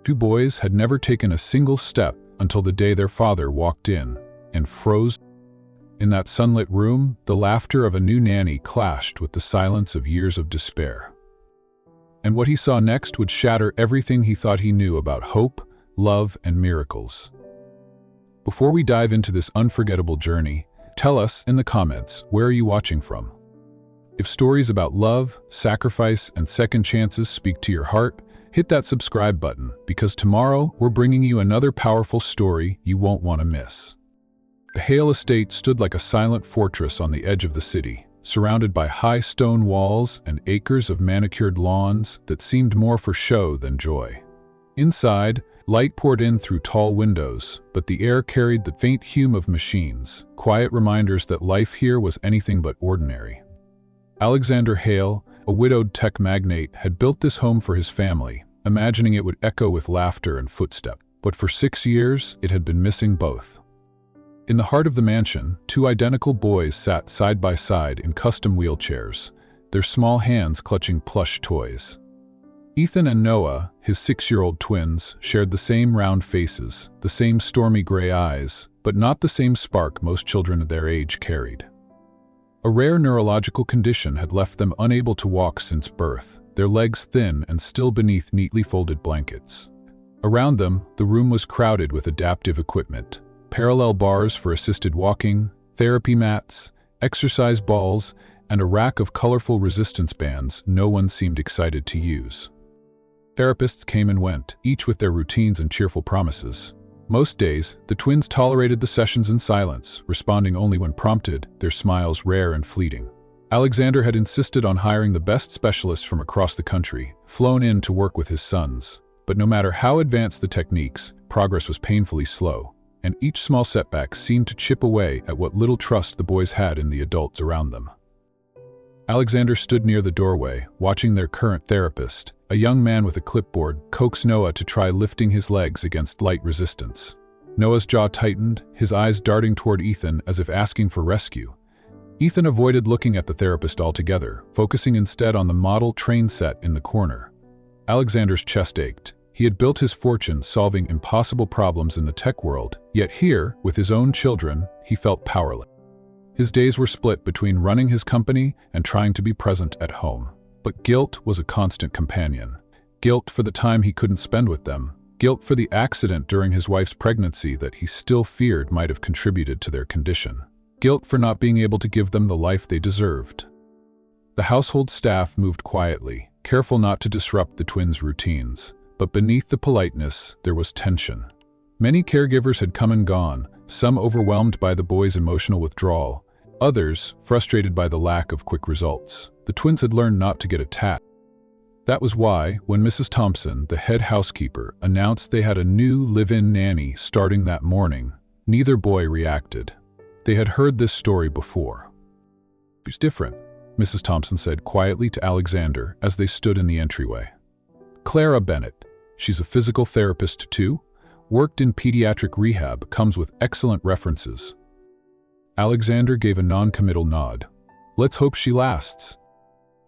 Two boys had never taken a single step until the day their father walked in and froze. In that sunlit room, the laughter of a new nanny clashed with the silence of years of despair. And what he saw next would shatter everything he thought he knew about hope, love, and miracles. Before we dive into this unforgettable journey, tell us in the comments, where are you watching from? If stories about love, sacrifice, and second chances speak to your heart, hit that subscribe button, because tomorrow we're bringing you another powerful story you won't want to miss. The Hale estate stood like a silent fortress on the edge of the city, surrounded by high stone walls and acres of manicured lawns that seemed more for show than joy. Inside, light poured in through tall windows, but the air carried the faint hum of machines, quiet reminders that life here was anything but ordinary. Alexander Hale, a widowed tech magnate, had built this home for his family, imagining it would echo with laughter and footsteps. But for 6 years, it had been missing both. In the heart of the mansion, two identical boys sat side by side in custom wheelchairs, their small hands clutching plush toys. Ethan and Noah, his 6-year-old twins, shared the same round faces, the same stormy gray eyes, but not the same spark most children of their age carried. A rare neurological condition had left them unable to walk since birth, their legs thin and still beneath neatly folded blankets. Around them, the room was crowded with adaptive equipment: parallel bars for assisted walking, therapy mats, exercise balls, and a rack of colorful resistance bands no one seemed excited to use. Therapists came and went, each with their routines and cheerful promises. Most days, the twins tolerated the sessions in silence, responding only when prompted, their smiles rare and fleeting. Alexander had insisted on hiring the best specialists from across the country, flown in to work with his sons. But no matter how advanced the techniques, progress was painfully slow, and each small setback seemed to chip away at what little trust the boys had in the adults around them. Alexander stood near the doorway, watching their current therapist, a young man with a clipboard, coax Noah to try lifting his legs against light resistance. Noah's jaw tightened, his eyes darting toward Ethan as if asking for rescue. Ethan avoided looking at the therapist altogether, focusing instead on the model train set in the corner. Alexander's chest ached. He had built his fortune solving impossible problems in the tech world, yet here, with his own children, he felt powerless. His days were split between running his company and trying to be present at home. But guilt was a constant companion. Guilt for the time he couldn't spend with them. Guilt for the accident during his wife's pregnancy that he still feared might have contributed to their condition. Guilt for not being able to give them the life they deserved. The household staff moved quietly, careful not to disrupt the twins' routines. But beneath the politeness, there was tension. Many caregivers had come and gone, some overwhelmed by the boys' emotional withdrawal, others frustrated by the lack of quick results. The twins had learned not to get attached. That was why, when Mrs. Thompson, the head housekeeper, announced they had a new live-in nanny starting that morning, neither boy reacted. They had heard this story before. "She's different," Mrs. Thompson said quietly to Alexander as they stood in the entryway. "Clara Bennett. She's a physical therapist too, worked in pediatric rehab, comes with excellent references." Alexander gave a non-committal nod. "Let's hope she lasts."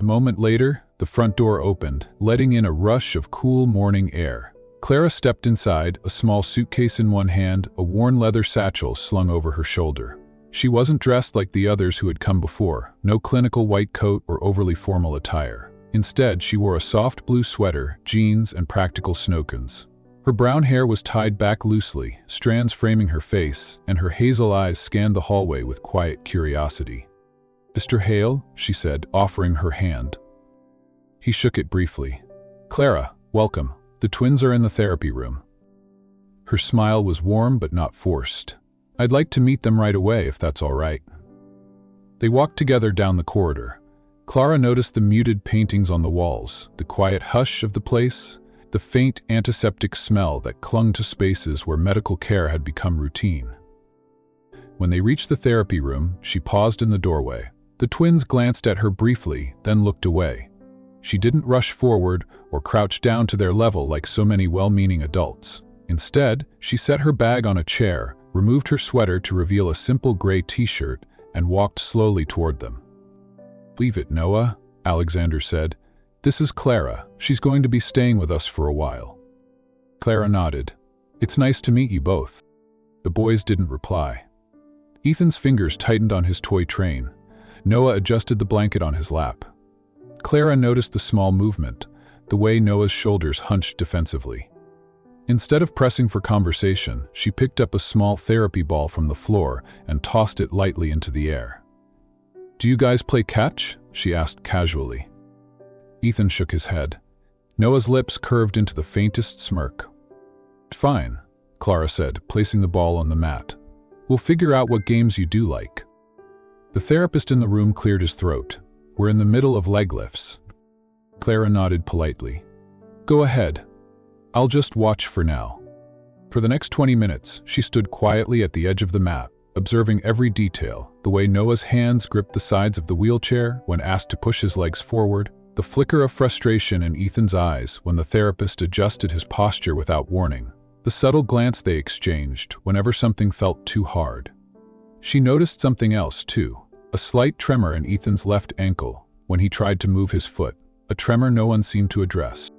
A moment later, the front door opened, letting in a rush of cool morning air. Clara stepped inside, a small suitcase in one hand, a worn leather satchel slung over her shoulder. She wasn't dressed like the others who had come before, no clinical white coat or overly formal attire. Instead, she wore a soft blue sweater, jeans, and practical snowkins. Her brown hair was tied back loosely, strands framing her face, and her hazel eyes scanned the hallway with quiet curiosity. "Mr. Hale," she said, offering her hand. He shook it briefly. "Clara, welcome. The twins are in the therapy room." Her smile was warm but not forced. "I'd like to meet them right away if that's all right." They walked together down the corridor. Clara noticed the muted paintings on the walls, the quiet hush of the place, the faint antiseptic smell that clung to spaces where medical care had become routine. When they reached the therapy room, she paused in the doorway. The twins glanced at her briefly, then looked away. She didn't rush forward or crouch down to their level like so many well-meaning adults. Instead, she set her bag on a chair, removed her sweater to reveal a simple gray t-shirt, and walked slowly toward them. "Leave it, Noah," Alexander said. "This is Clara. She's going to be staying with us for a while." Clara nodded. "It's nice to meet you both." The boys didn't reply. Ethan's fingers tightened on his toy train. Noah adjusted the blanket on his lap. Clara noticed the small movement, the way Noah's shoulders hunched defensively. Instead of pressing for conversation, she picked up a small therapy ball from the floor and tossed it lightly into the air. "Do you guys play catch?" she asked casually. Ethan shook his head. Noah's lips curved into the faintest smirk. "Fine," Clara said, placing the ball on the mat. "We'll figure out what games you do like." The therapist in the room cleared his throat. "We're in the middle of leg lifts." Clara nodded politely. "Go ahead. I'll just watch for now." For the next 20 minutes, she stood quietly at the edge of the mat, observing every detail, the way Noah's hands gripped the sides of the wheelchair when asked to push his legs forward, the flicker of frustration in Ethan's eyes when the therapist adjusted his posture without warning, the subtle glance they exchanged whenever something felt too hard. She noticed something else, too, a slight tremor in Ethan's left ankle when he tried to move his foot, a tremor no one seemed to address.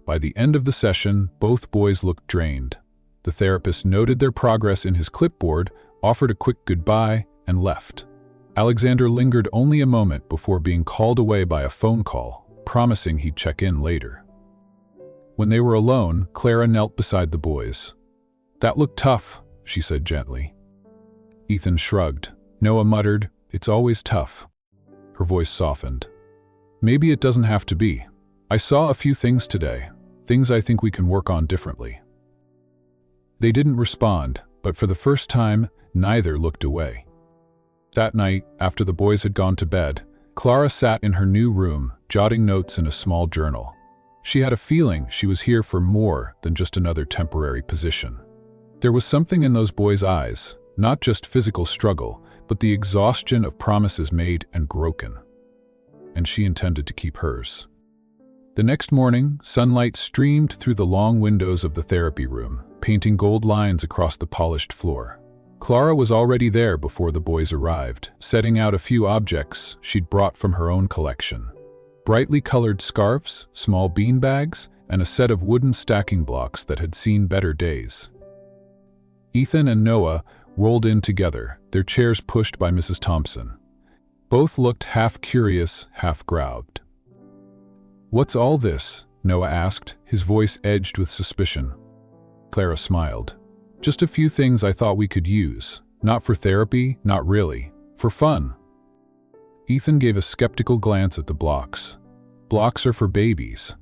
By the end of the session, both boys looked drained. The therapist noted their progress in his clipboard, offered a quick goodbye, and left. Alexander lingered only a moment before being called away by a phone call, promising he'd check in later. When they were alone, Clara knelt beside the boys. "That looked tough," she said gently. Ethan shrugged. Noah muttered, "It's always tough." Her voice softened. "Maybe it doesn't have to be. I saw a few things today, things I think we can work on differently." They didn't respond, but for the first time, neither looked away. That night, after the boys had gone to bed, Clara sat in her new room, jotting notes in a small journal. She had a feeling she was here for more than just another temporary position. There was something in those boys' eyes, not just physical struggle, but the exhaustion of promises made and broken. And she intended to keep hers. The next morning, sunlight streamed through the long windows of the therapy room, painting gold lines across the polished floor. Clara was already there before the boys arrived, setting out a few objects she'd brought from her own collection. Brightly colored scarves, small bean bags, and a set of wooden stacking blocks that had seen better days. Ethan and Noah rolled in together, their chairs pushed by Mrs. Thompson. Both looked half curious, half growled. "What's all this?" Noah asked, his voice edged with suspicion. Clara smiled. "Just a few things I thought we could use. Not for therapy, not really. For fun." Ethan gave a skeptical glance at the blocks. "Blocks are for babies."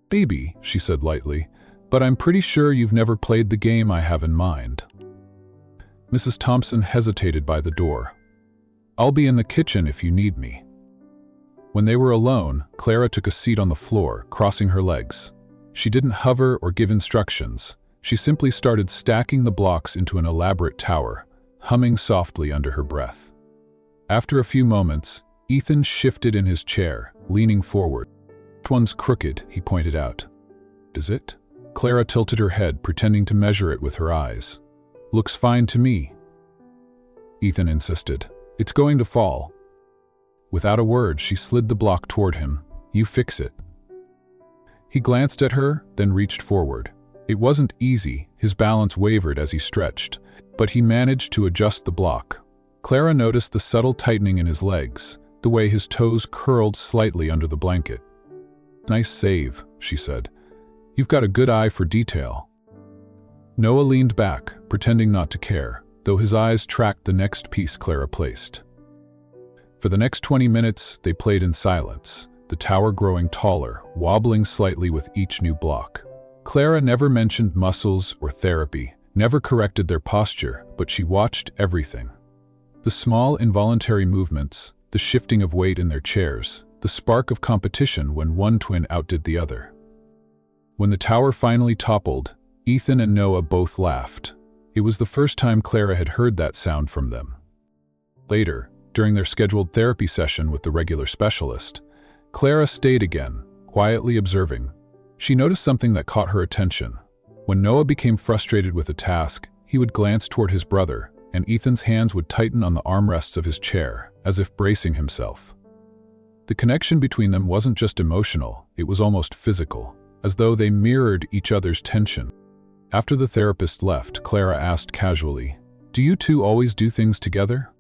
"Baby," she said lightly, "but I'm pretty sure you've never played the game I have in mind." Mrs. Thompson hesitated by the door. "I'll be in the kitchen if you need me." When they were alone, Clara took a seat on the floor, crossing her legs. She didn't hover or give instructions. She simply started stacking the blocks into an elaborate tower, humming softly under her breath. After a few moments, Ethan shifted in his chair, leaning forward. "That one's crooked," he pointed out. "Is it?" Clara tilted her head, pretending to measure it with her eyes. "Looks fine to me." Ethan insisted. "It's going to fall." Without a word, she slid the block toward him. "You fix it." He glanced at her, then reached forward. It wasn't easy, his balance wavered as he stretched, but he managed to adjust the block. Clara noticed the subtle tightening in his legs, the way his toes curled slightly under the blanket. "Nice save," she said. "You've got a good eye for detail." Noah leaned back, pretending not to care, though his eyes tracked the next piece Clara placed. For the next 20 minutes, they played in silence, the tower growing taller, wobbling slightly with each new block. Clara never mentioned muscles or therapy, never corrected their posture, but she watched everything. The small, involuntary movements, the shifting of weight in their chairs, the spark of competition when one twin outdid the other. When the tower finally toppled, Ethan and Noah both laughed. It was the first time Clara had heard that sound from them. Later, during their scheduled therapy session with the regular specialist, Clara stayed again, quietly observing. She noticed something that caught her attention. When Noah became frustrated with a task, he would glance toward his brother, and Ethan's hands would tighten on the armrests of his chair, as if bracing himself. The connection between them wasn't just emotional, it was almost physical, as though they mirrored each other's tension. After the therapist left, Clara asked casually, "Do you two always do things together?"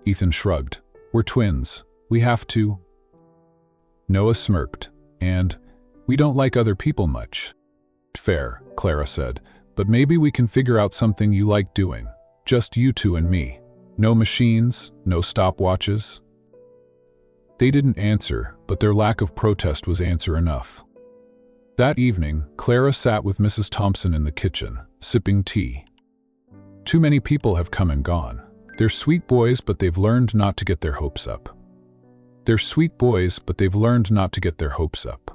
Ethan shrugged. "We're twins. We have to." Noah smirked. "And we don't like other people much." "Fair," Clara said, "but maybe we can figure out something you like doing. Just you two and me. No machines, no stopwatches." They didn't answer, but their lack of protest was answer enough. That evening, Clara sat with Mrs. Thompson in the kitchen, sipping tea. "Too many people have come and gone. They're sweet boys, but they've learned not to get their hopes up. They're sweet boys, but they've learned not to get their hopes up."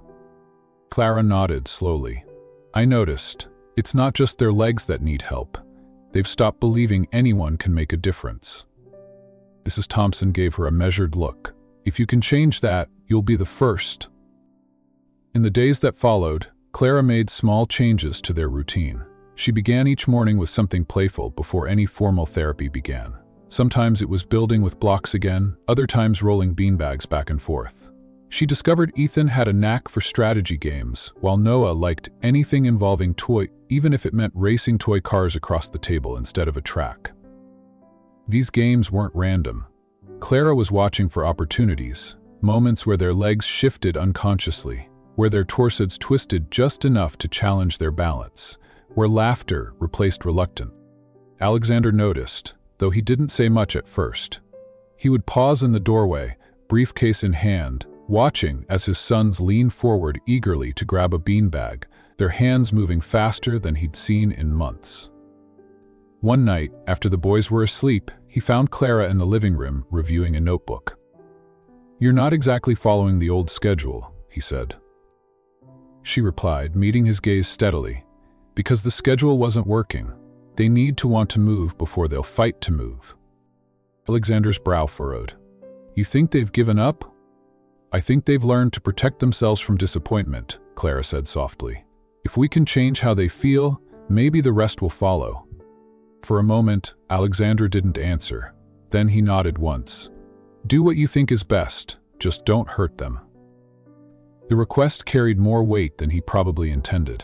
Clara nodded slowly. "I noticed. It's not just their legs that need help. They've stopped believing anyone can make a difference." Mrs. Thompson gave her a measured look. "If you can change that, you'll be the first." In the days that followed, Clara made small changes to their routine. She began each morning with something playful before any formal therapy began. Sometimes it was building with blocks again, other times rolling beanbags back and forth. She discovered Ethan had a knack for strategy games, while Noah liked anything involving toy, even if it meant racing toy cars across the table instead of a track. These games weren't random. Clara was watching for opportunities, moments where their legs shifted unconsciously, where their torsos twisted just enough to challenge their balance, where laughter replaced reluctance. Alexander noticed, though he didn't say much at first. He would pause in the doorway, briefcase in hand, watching as his sons leaned forward eagerly to grab a beanbag, their hands moving faster than he'd seen in months. One night, after the boys were asleep, he found Clara in the living room reviewing a notebook. "You're not exactly following the old schedule," he said. She replied, meeting his gaze steadily. "Because the schedule wasn't working. They need to want to move before they'll fight to move." Alexander's brow furrowed. "You think they've given up?" "I think they've learned to protect themselves from disappointment," Clara said softly. "If we can change how they feel, maybe the rest will follow." For a moment, Alexander didn't answer. Then he nodded once. "Do what you think is best, just don't hurt them." The request carried more weight than he probably intended.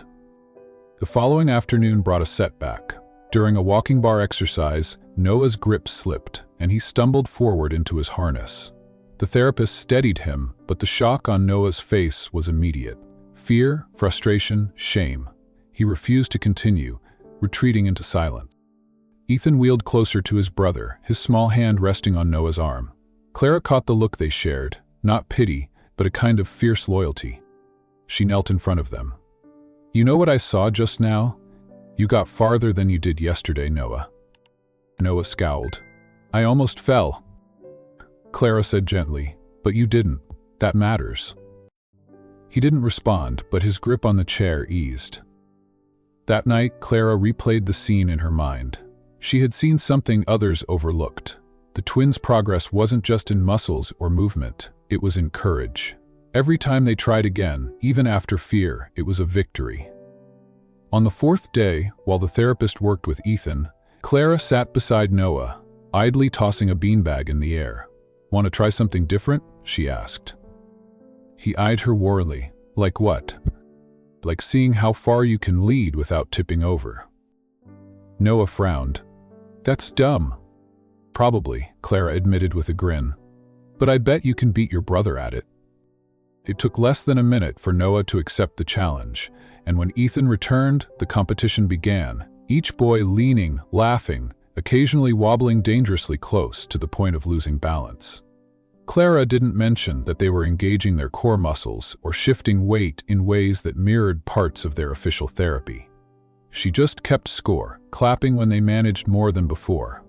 The following afternoon brought a setback. During a walking bar exercise, Noah's grip slipped, and he stumbled forward into his harness. The therapist steadied him, but the shock on Noah's face was immediate. Fear, frustration, shame. He refused to continue, retreating into silence. Ethan wheeled closer to his brother, his small hand resting on Noah's arm. Clara caught the look they shared, not pity, but a kind of fierce loyalty. She knelt in front of them. "You know what I saw just now? You got farther than you did yesterday, Noah." Noah scowled. "I almost fell." Clara said gently, "But you didn't. That matters." He didn't respond, but his grip on the chair eased. That night, Clara replayed the scene in her mind. She had seen something others overlooked. The twins' progress wasn't just in muscles or movement, it was in courage. Every time they tried again, even after fear, it was a victory. On the fourth day, while the therapist worked with Ethan, Clara sat beside Noah, idly tossing a beanbag in the air. "Want to try something different?" she asked. He eyed her warily. "Like what?" "Like seeing how far you can lead without tipping over." Noah frowned. "That's dumb." "Probably," Clara admitted with a grin. "But I bet you can beat your brother at it." It took less than a minute for Noah to accept the challenge, and when Ethan returned, the competition began, each boy leaning, laughing, occasionally wobbling dangerously close to the point of losing balance. Clara didn't mention that they were engaging their core muscles or shifting weight in ways that mirrored parts of their official therapy. She just kept score, clapping when they managed more than before.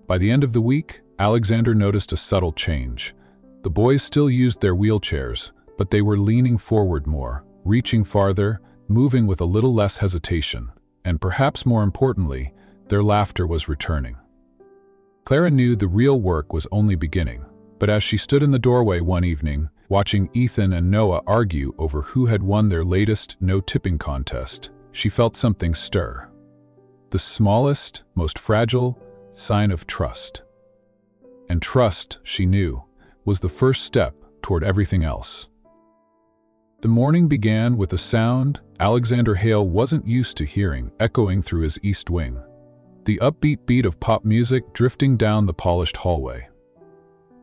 By the end of the week, Alexander noticed a subtle change. The boys still used their wheelchairs, but they were leaning forward more, reaching farther, moving with a little less hesitation, and perhaps more importantly, their laughter was returning. Clara knew the real work was only beginning, but as she stood in the doorway one evening, watching Ethan and Noah argue over who had won their latest no-tipping contest, she felt something stir. The smallest, most fragile sign of trust. And trust, she knew, was the first step toward everything else. The morning began with a sound Alexander Hale wasn't used to hearing echoing through his east wing. The upbeat beat of pop music drifting down the polished hallway.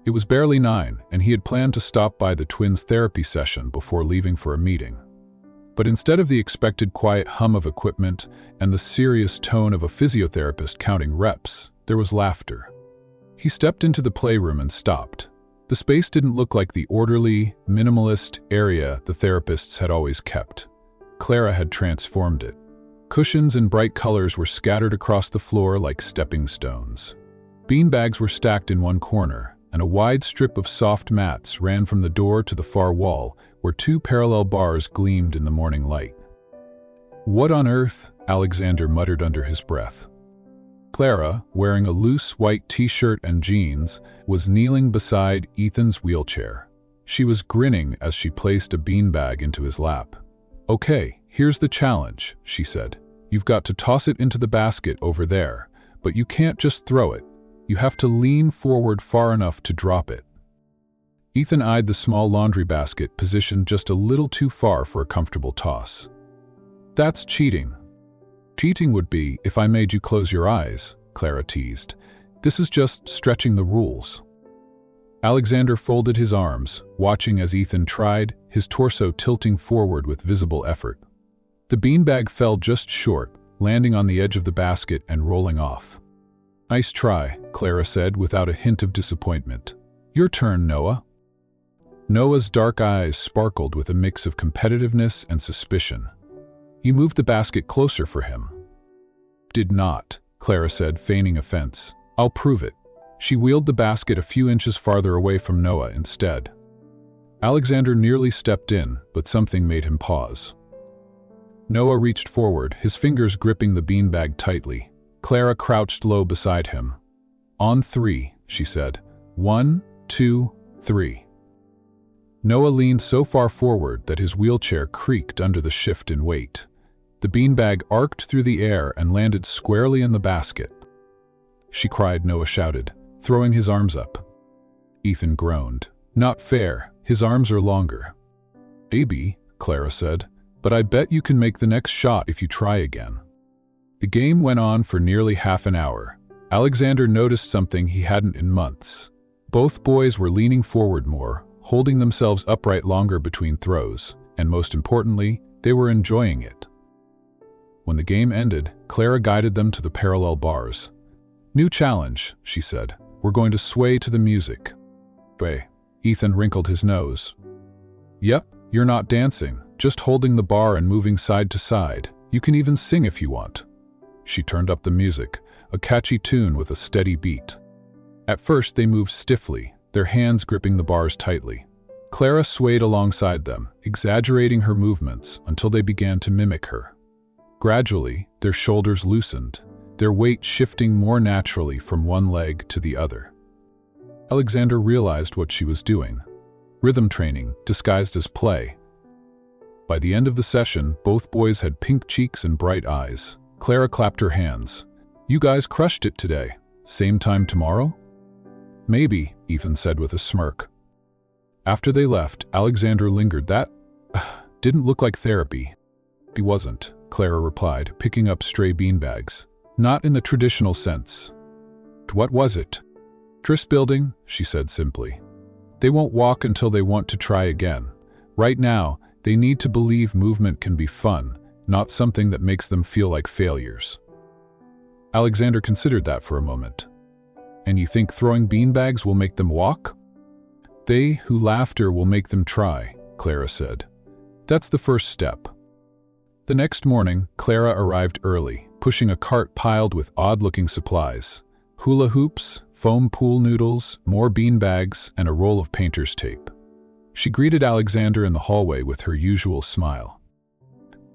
It was barely 9, and he had planned to stop by the twins' therapy session before leaving for a meeting. But instead of the expected quiet hum of equipment and the serious tone of a physiotherapist counting reps, there was laughter. He stepped into the playroom and stopped. The space didn't look like the orderly, minimalist area the therapists had always kept. Clara had transformed it. Cushions in bright colors were scattered across the floor like stepping stones. Beanbags were stacked in one corner, and a wide strip of soft mats ran from the door to the far wall, where 2 parallel bars gleamed in the morning light. "What on earth?" Alexander muttered under his breath. Clara, wearing a loose white t-shirt and jeans, was kneeling beside Ethan's wheelchair. She was grinning as she placed a beanbag into his lap. "Okay, here's the challenge," she said. "You've got to toss it into the basket over there, but you can't just throw it. You have to lean forward far enough to drop it." Ethan eyed the small laundry basket positioned just a little too far for a comfortable toss. "That's cheating." "Cheating would be if I made you close your eyes," Clara teased. "This is just stretching the rules." Alexander folded his arms, watching as Ethan tried, his torso tilting forward with visible effort. The beanbag fell just short, landing on the edge of the basket and rolling off. "Nice try," Clara said without a hint of disappointment. "Your turn, Noah." Noah's dark eyes sparkled with a mix of competitiveness and suspicion. "You moved the basket closer for him." "Did not," Clara said, feigning offense. "I'll prove it." She wheeled the basket a few inches farther away from Noah instead. Alexander nearly stepped in, but something made him pause. Noah reached forward, his fingers gripping the beanbag tightly. Clara crouched low beside him. "On 3, she said. 1, 2, 3. Noah leaned so far forward that his wheelchair creaked under the shift in weight. The beanbag arced through the air and landed squarely in the basket. "She cried," Noah shouted, throwing his arms up. Ethan groaned. "Not fair, his arms are longer." "Maybe," Clara said, "but I bet you can make the next shot if you try again." The game went on for nearly half an hour. Alexander noticed something he hadn't in months. Both boys were leaning forward more, holding themselves upright longer between throws, and most importantly, they were enjoying it. When the game ended, Clara guided them to the parallel bars. "New challenge," she said. "We're going to sway to the music." "Sway." Ethan wrinkled his nose. "Yep, you're not dancing, just holding the bar and moving side to side. You can even sing if you want." She turned up the music, a catchy tune with a steady beat. At first they moved stiffly, their hands gripping the bars tightly. Clara swayed alongside them, exaggerating her movements until they began to mimic her. Gradually, their shoulders loosened, their weight shifting more naturally from one leg to the other. Alexander realized what she was doing. Rhythm training, disguised as play. By the end of the session, both boys had pink cheeks and bright eyes. Clara clapped her hands. "You guys crushed it today. Same time tomorrow?" "Maybe," Ethan said with a smirk. After they left, Alexander lingered. "That didn't look like therapy." "He wasn't," Clara replied, picking up stray beanbags. "Not in the traditional sense." "What was it?" "Trust building," she said simply. "They won't walk until they want to try again. Right now, they need to believe movement can be fun, not something that makes them feel like failures." Alexander considered that for a moment. "And you think throwing beanbags will make them walk?" "They who laughter will make them try," Clara said. "That's the first step." The next morning, Clara arrived early, pushing a cart piled with odd-looking supplies. Hula hoops, foam pool noodles, more beanbags, and a roll of painter's tape. She greeted Alexander in the hallway with her usual smile.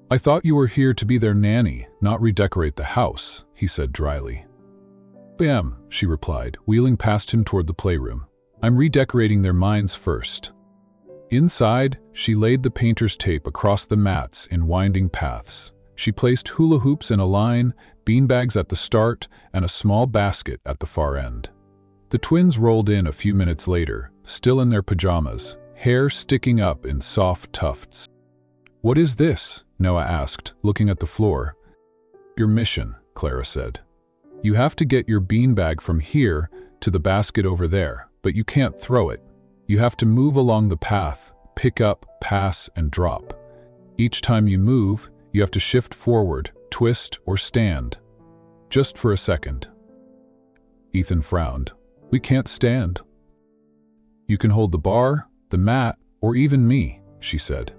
"I thought you were here to be their nanny, not redecorate the house," he said dryly. "I am," she replied, wheeling past him toward the playroom. "I'm redecorating their minds first." Inside, she laid the painter's tape across the mats in winding paths. She placed hula hoops in a line, beanbags at the start, and a small basket at the far end. The twins rolled in a few minutes later, still in their pajamas, hair sticking up in soft tufts. "What is this?" Noah asked, looking at the floor. "Your mission," Clara said. "You have to get your beanbag from here to the basket over there, but you can't throw it. You have to move along the path, pick up, pass, and drop. Each time you move, you have to shift forward, twist, or stand. Just for a second." Ethan frowned. "We can't stand." "You can hold the bar, the mat, or even me," she said.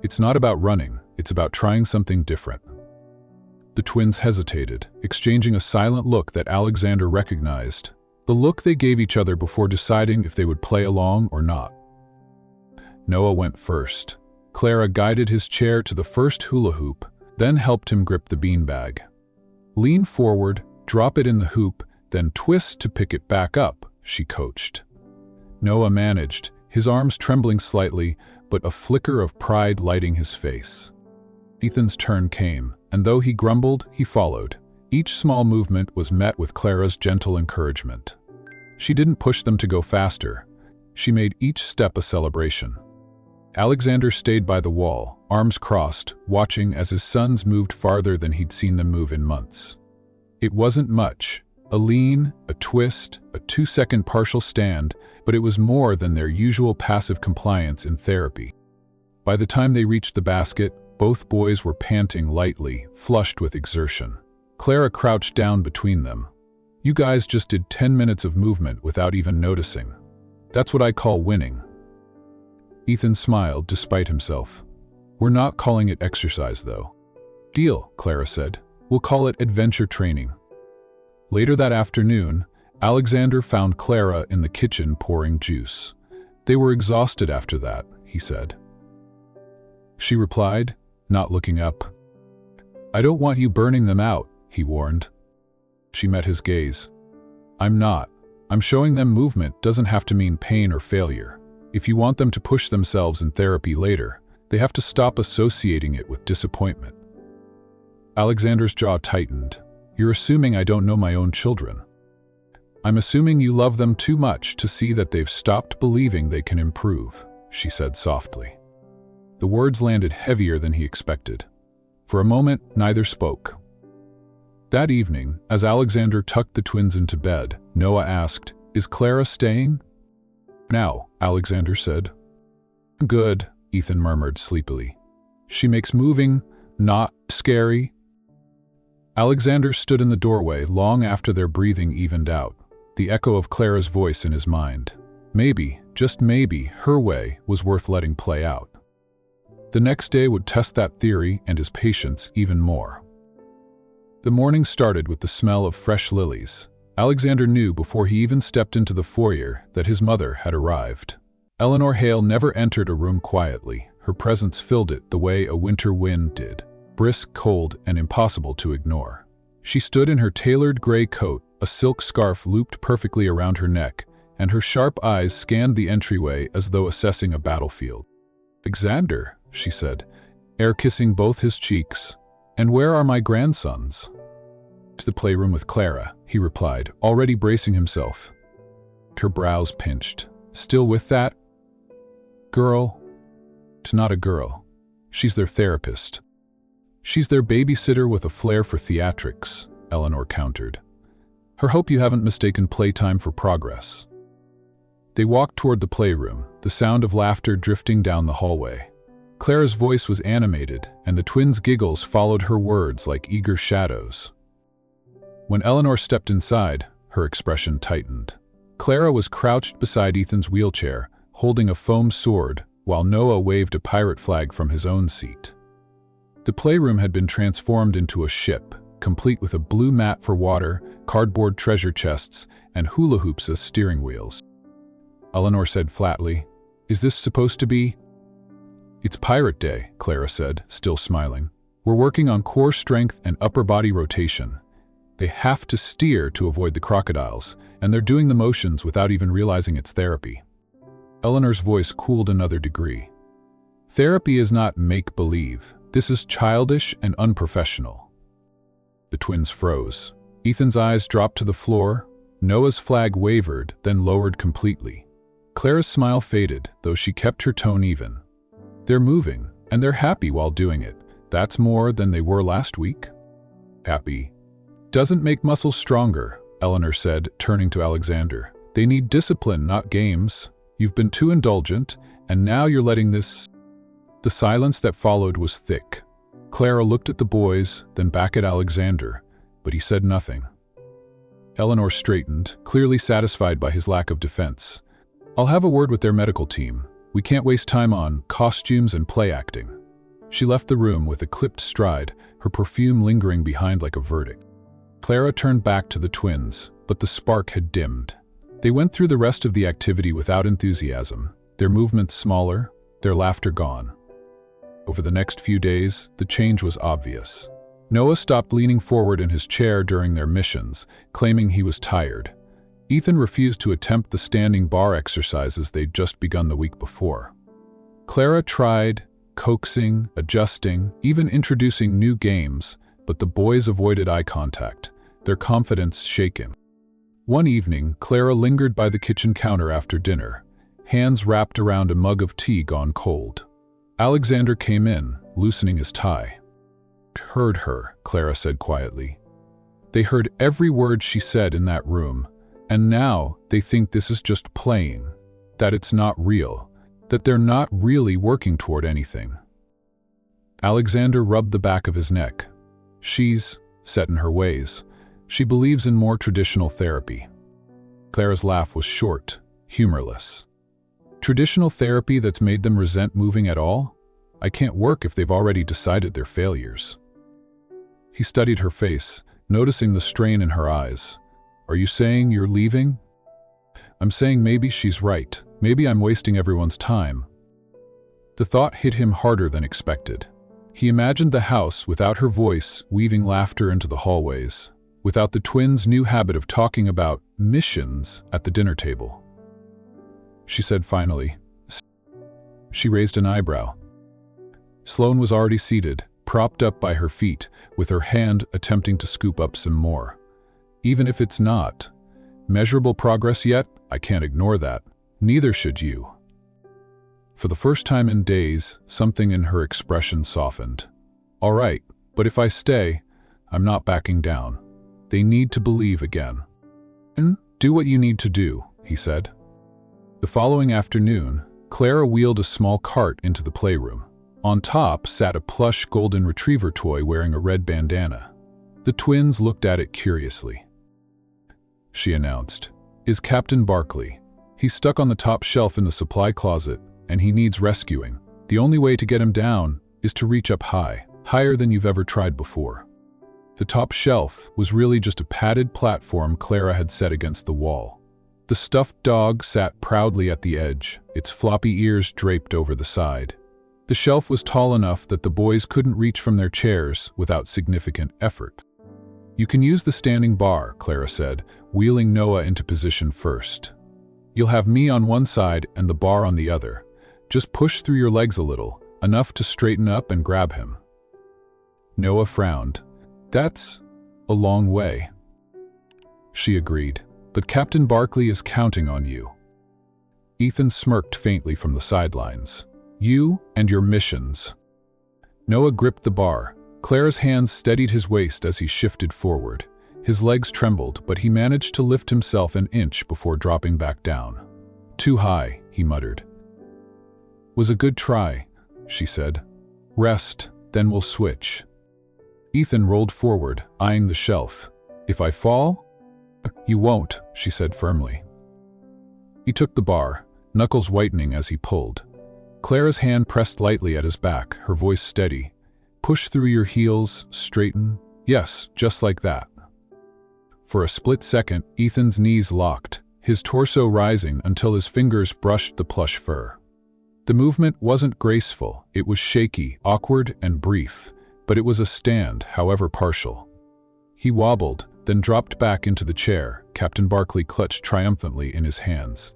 "It's not about running, it's about trying something different." The twins hesitated, exchanging a silent look that Alexander recognized, the look they gave each other before deciding if they would play along or not. Noah went first. Clara guided his chair to the first hula hoop, then helped him grip the beanbag. "Lean forward, drop it in the hoop, then twist to pick it back up," she coached. Noah managed, his arms trembling slightly, but a flicker of pride lighting his face. Ethan's turn came, and though he grumbled, he followed. Each small movement was met with Clara's gentle encouragement. She didn't push them to go faster. She made each step a celebration. Alexander stayed by the wall, arms crossed, watching as his sons moved farther than he'd seen them move in months. It wasn't much. A lean, a twist, a 2-second partial stand, but it was more than their usual passive compliance in therapy. By the time they reached the basket, both boys were panting lightly, flushed with exertion. Clara crouched down between them. "You guys just did 10 minutes of movement without even noticing. That's what I call winning." Ethan smiled despite himself. "We're not calling it exercise, though." "Deal," Clara said. "We'll call it adventure training." Later that afternoon, Alexander found Clara in the kitchen pouring juice. "They were exhausted after that," he said. She replied, not looking up. "I don't want you burning them out," he warned. She met his gaze. "I'm not. I'm showing them movement doesn't have to mean pain or failure. If you want them to push themselves in therapy later, they have to stop associating it with disappointment." Alexander's jaw tightened. "You're assuming I don't know my own children." "I'm assuming you love them too much to see that they've stopped believing they can improve," she said softly. The words landed heavier than he expected. For a moment, neither spoke. That evening, as Alexander tucked the twins into bed, Noah asked, "Is Clara staying?" "Now," Alexander said. "Good," Ethan murmured sleepily. "She makes moving not scary." Alexander stood in the doorway long after their breathing evened out, the echo of Clara's voice in his mind. Maybe, just maybe, her way was worth letting play out. The next day would test that theory and his patience even more. The morning started with the smell of fresh lilies. Alexander knew before he even stepped into the foyer that his mother had arrived. Eleanor Hale never entered a room quietly. Her presence filled it the way a winter wind did. Brisk, cold, and impossible to ignore. She stood in her tailored gray coat, a silk scarf looped perfectly around her neck, and her sharp eyes scanned the entryway as though assessing a battlefield. "Alexander," she said, air-kissing both his cheeks. "And where are my grandsons?" "To the playroom with Clara," he replied, already bracing himself. Her brows pinched. "Still with that girl?" "It's not a girl. She's their therapist." "She's their babysitter with a flair for theatrics," Eleanor countered. "Her hope you haven't mistaken playtime for progress." They walked toward the playroom, the sound of laughter drifting down the hallway. Clara's voice was animated, and the twins' giggles followed her words like eager shadows. When Eleanor stepped inside, her expression tightened. Clara was crouched beside Ethan's wheelchair, holding a foam sword, while Noah waved a pirate flag from his own seat. The playroom had been transformed into a ship, complete with a blue mat for water, cardboard treasure chests, and hula hoops as steering wheels. Eleanor said flatly, "Is this supposed to be?" "It's Pirate Day," Clara said, still smiling. "We're working on core strength and upper body rotation. They have to steer to avoid the crocodiles, and they're doing the motions without even realizing it's therapy." Eleanor's voice cooled another degree. "Therapy is not make-believe. This is childish and unprofessional." The twins froze. Ethan's eyes dropped to the floor. Noah's flag wavered, then lowered completely. Clara's smile faded, though she kept her tone even. They're moving, and they're happy while doing it. That's more than they were last week. Happy doesn't make muscles stronger, Eleanor said, turning to Alexander. They need discipline, not games. You've been too indulgent, and now you're letting this... The silence that followed was thick. Clara looked at the boys, then back at Alexander, but he said nothing. Eleanor straightened, clearly satisfied by his lack of defense. I'll have a word with their medical team. We can't waste time on costumes and play acting. She left the room with a clipped stride, her perfume lingering behind like a verdict. Clara turned back to the twins, but the spark had dimmed. They went through the rest of the activity without enthusiasm, their movements smaller, their laughter gone. Over the next few days, the change was obvious. Noah stopped leaning forward in his chair during their missions, claiming he was tired. Ethan refused to attempt the standing bar exercises they'd just begun the week before. Clara tried, coaxing, adjusting, even introducing new games, but the boys avoided eye contact, their confidence shaken. One evening, Clara lingered by the kitchen counter after dinner, hands wrapped around a mug of tea gone cold. Alexander came in, loosening his tie. Heard her, Clara said quietly. They heard every word she said in that room, and now they think this is just playing, that it's not real, that they're not really working toward anything. Alexander rubbed the back of his neck. She's set in her ways. She believes in more traditional therapy. Clara's laugh was short, humorless. Traditional therapy that's made them resent moving at all? I can't work if they've already decided they're failures. He studied her face, noticing the strain in her eyes. Are you saying you're leaving? I'm saying maybe she's right. Maybe I'm wasting everyone's time. The thought hit him harder than expected. He imagined the house without her voice weaving laughter into the hallways, without the twins' new habit of talking about missions at the dinner table. She said finally. She raised an eyebrow. Sloane was already seated, propped up by her feet, with her hand attempting to scoop up some more. Even if it's not measurable progress yet, I can't ignore that. Neither should you. For the first time in days, something in her expression softened. All right, but if I stay, I'm not backing down. They need to believe again. Do what you need to do, he said. The following afternoon, Clara wheeled a small cart into the playroom. On top sat a plush golden retriever toy wearing a red bandana. The twins looked at it curiously. She announced, "Is Captain Barkley. He's stuck on the top shelf in the supply closet, and he needs rescuing. The only way to get him down is to reach up high, higher than you've ever tried before." The top shelf was really just a padded platform Clara had set against the wall. The stuffed dog sat proudly at the edge, its floppy ears draped over the side. The shelf was tall enough that the boys couldn't reach from their chairs without significant effort. You can use the standing bar, Clara said, wheeling Noah into position first. You'll have me on one side and the bar on the other. Just push through your legs a little, enough to straighten up and grab him. Noah frowned. That's a long way. She agreed. But Captain Barkley is counting on you. Ethan smirked faintly from the sidelines. You and your missions. Noah gripped the bar. Clara's hands steadied his waist as he shifted forward. His legs trembled, but he managed to lift himself an inch before dropping back down. Too high, he muttered. Was a good try, she said. Rest, then we'll switch. Ethan rolled forward, eyeing the shelf. If I fall? You won't, she said firmly. He took the bar, knuckles whitening as he pulled. Clara's hand pressed lightly at his back, her voice steady. Push through your heels, straighten. Yes, just like that. For a split second, Ethan's knees locked, his torso rising until his fingers brushed the plush fur. The movement wasn't graceful, it was shaky, awkward, and brief, but it was a stand, however partial. He wobbled, then dropped back into the chair, Captain Barkley clutched triumphantly in his hands.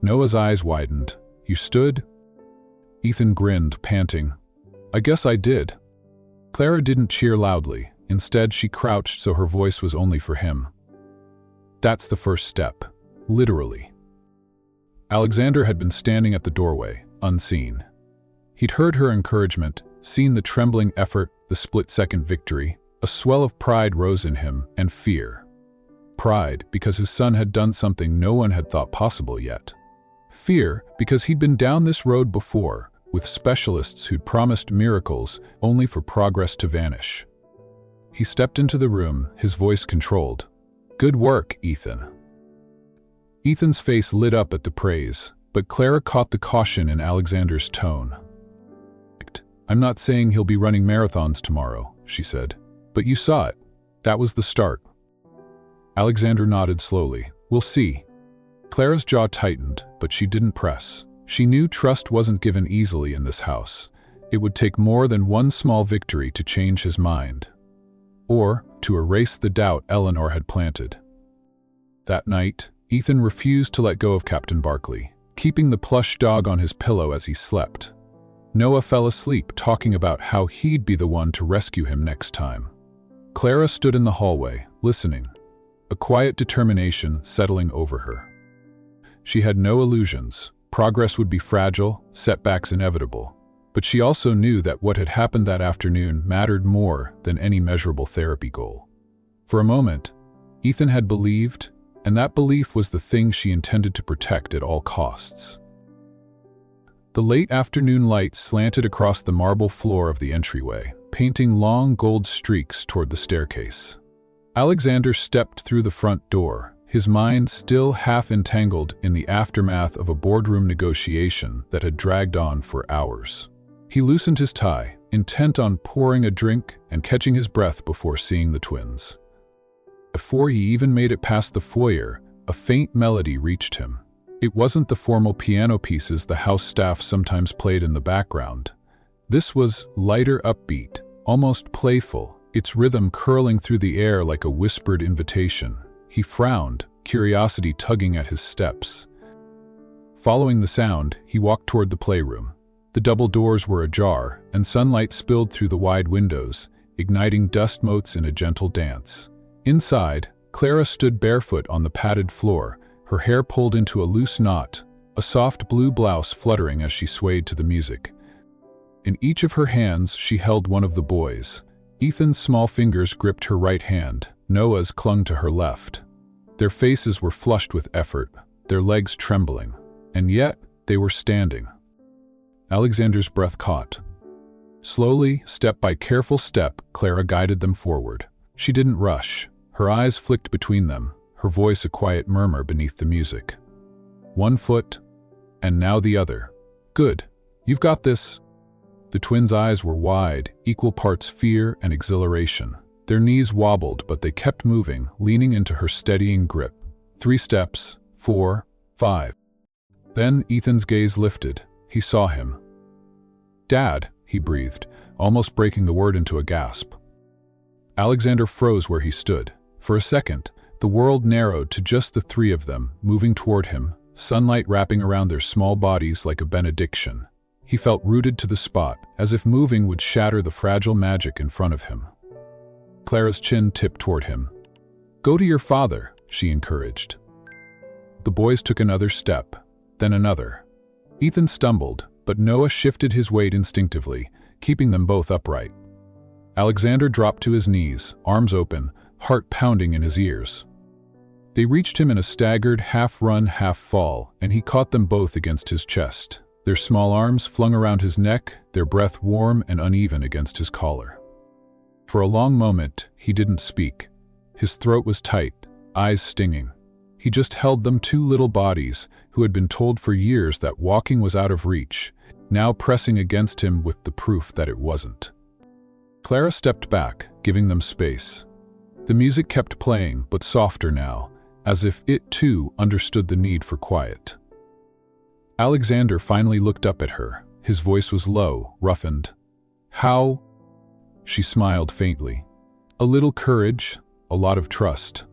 Noah's eyes widened. You stood? Ethan grinned, panting. I guess I did. Clara didn't cheer loudly. Instead, she crouched so her voice was only for him. That's the first step. Literally. Alexander had been standing at the doorway, unseen. He'd heard her encouragement, seen the trembling effort, the split-second victory. A swell of pride rose in him, and fear. Pride because his son had done something no one had thought possible yet. Fear because he'd been down this road before, with specialists who'd promised miracles only for progress to vanish. He stepped into the room, his voice controlled. "Good work, Ethan." Ethan's face lit up at the praise, but Clara caught the caution in Alexander's tone. "I'm not saying he'll be running marathons tomorrow," she said. "But you saw it. That was the start." Alexander nodded slowly. "We'll see." Clara's jaw tightened, but she didn't press. She knew trust wasn't given easily in this house. It would take more than one small victory to change his mind, or to erase the doubt Eleanor had planted. That night, Ethan refused to let go of Captain Barkley, keeping the plush dog on his pillow as he slept. Noah fell asleep, talking about how he'd be the one to rescue him next time. Clara stood in the hallway, listening, a quiet determination settling over her. She had no illusions. Progress would be fragile, setbacks inevitable. But she also knew that what had happened that afternoon mattered more than any measurable therapy goal. For a moment, Ethan had believed, and that belief was the thing she intended to protect at all costs. The late afternoon light slanted across the marble floor of the entryway, painting long gold streaks toward the staircase. Alexander stepped through the front door, his mind still half entangled in the aftermath of a boardroom negotiation that had dragged on for hours. He loosened his tie, intent on pouring a drink and catching his breath before seeing the twins. Before he even made it past the foyer, a faint melody reached him. It wasn't the formal piano pieces the house staff sometimes played in the background. This was lighter, upbeat, almost playful, its rhythm curling through the air like a whispered invitation. He frowned, curiosity tugging at his steps. Following the sound, he walked toward the playroom. The double doors were ajar, and sunlight spilled through the wide windows, igniting dust motes in a gentle dance. Inside, Clara stood barefoot on the padded floor, her hair pulled into a loose knot, a soft blue blouse fluttering as she swayed to the music. In each of her hands, she held one of the boys. Ethan's small fingers gripped her right hand, Noah's clung to her left. Their faces were flushed with effort, their legs trembling, and yet they were standing. Alexander's breath caught. Slowly, step by careful step, Clara guided them forward. She didn't rush. Her eyes flicked between them, her voice a quiet murmur beneath the music. One foot, and now the other. Good. You've got this. The twins' eyes were wide, equal parts fear and exhilaration. Their knees wobbled, but they kept moving, leaning into her steadying grip. 3 steps, 4, 5. Then Ethan's gaze lifted. He saw him. "Dad," he breathed, almost breaking the word into a gasp. Alexander froze where he stood. For a second, the world narrowed to just the 3 of them, moving toward him, sunlight wrapping around their small bodies like a benediction. He felt rooted to the spot, as if moving would shatter the fragile magic in front of him. Clara's chin tipped toward him. "Go to your father," she encouraged. The boys took another step, then another. Ethan stumbled, but Noah shifted his weight instinctively, keeping them both upright. Alexander dropped to his knees, arms open, heart pounding in his ears. They reached him in a staggered half-run, half-fall, and he caught them both against his chest. Their small arms flung around his neck, their breath warm and uneven against his collar. For a long moment, he didn't speak. His throat was tight, eyes stinging. He just held them, 2 little bodies, who had been told for years that walking was out of reach, now pressing against him with the proof that it wasn't. Clara stepped back, giving them space. The music kept playing, but softer now, as if it too understood the need for quiet. Alexander finally looked up at her. His voice was low, roughened. "How?" She smiled faintly. "A little courage, a lot of trust."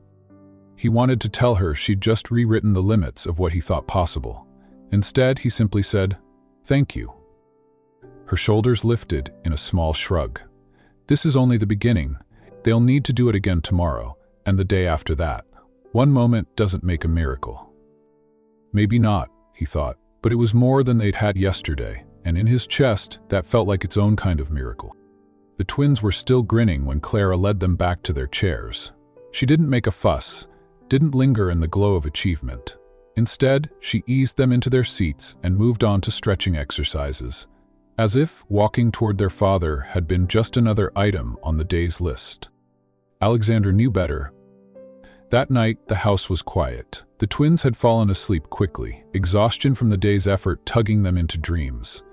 He wanted to tell her she'd just rewritten the limits of what he thought possible. Instead, he simply said, "Thank you." Her shoulders lifted in a small shrug. "This is only the beginning. They'll need to do it again tomorrow, and the day after that. One moment doesn't make a miracle." "Maybe not," he thought, but it was more than they'd had yesterday, and in his chest, that felt like its own kind of miracle. The twins were still grinning when Clara led them back to their chairs. She didn't make a fuss, didn't linger in the glow of achievement. Instead, she eased them into their seats and moved on to stretching exercises, as if walking toward their father had been just another item on the day's list. Alexander knew better. That night, the house was quiet. The twins had fallen asleep quickly, exhaustion from the day's effort tugging them into dreams.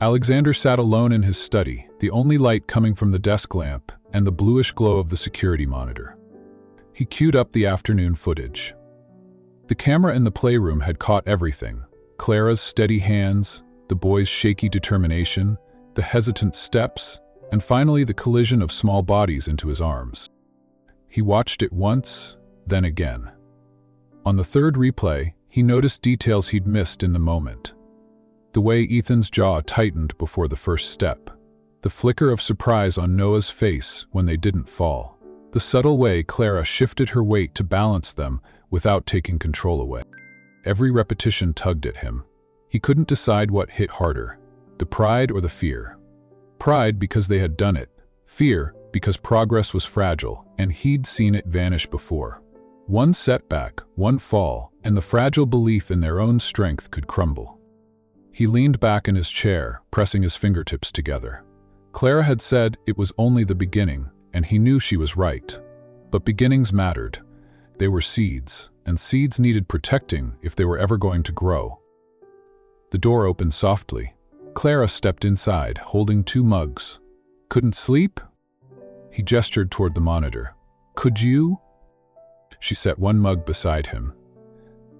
Alexander sat alone in his study, the only light coming from the desk lamp and the bluish glow of the security monitor. He queued up the afternoon footage. The camera in the playroom had caught everything: Clara's steady hands, the boys' shaky determination, the hesitant steps, and finally the collision of small bodies into his arms. He watched it once, then again. On the third replay, he noticed details he'd missed in the moment. The way Ethan's jaw tightened before the first step, the flicker of surprise on Noah's face when they didn't fall, the subtle way Clara shifted her weight to balance them without taking control away. Every repetition tugged at him. He couldn't decide what hit harder, the pride or the fear. Pride because they had done it, fear because progress was fragile and he'd seen it vanish before. One setback, one fall, and the fragile belief in their own strength could crumble. He leaned back in his chair, pressing his fingertips together. Clara had said it was only the beginning, and he knew she was right. But beginnings mattered. They were seeds, and seeds needed protecting if they were ever going to grow. The door opened softly. Clara stepped inside, holding 2 mugs. "Couldn't sleep?" He gestured toward the monitor. "Could you?" She set 1 mug beside him.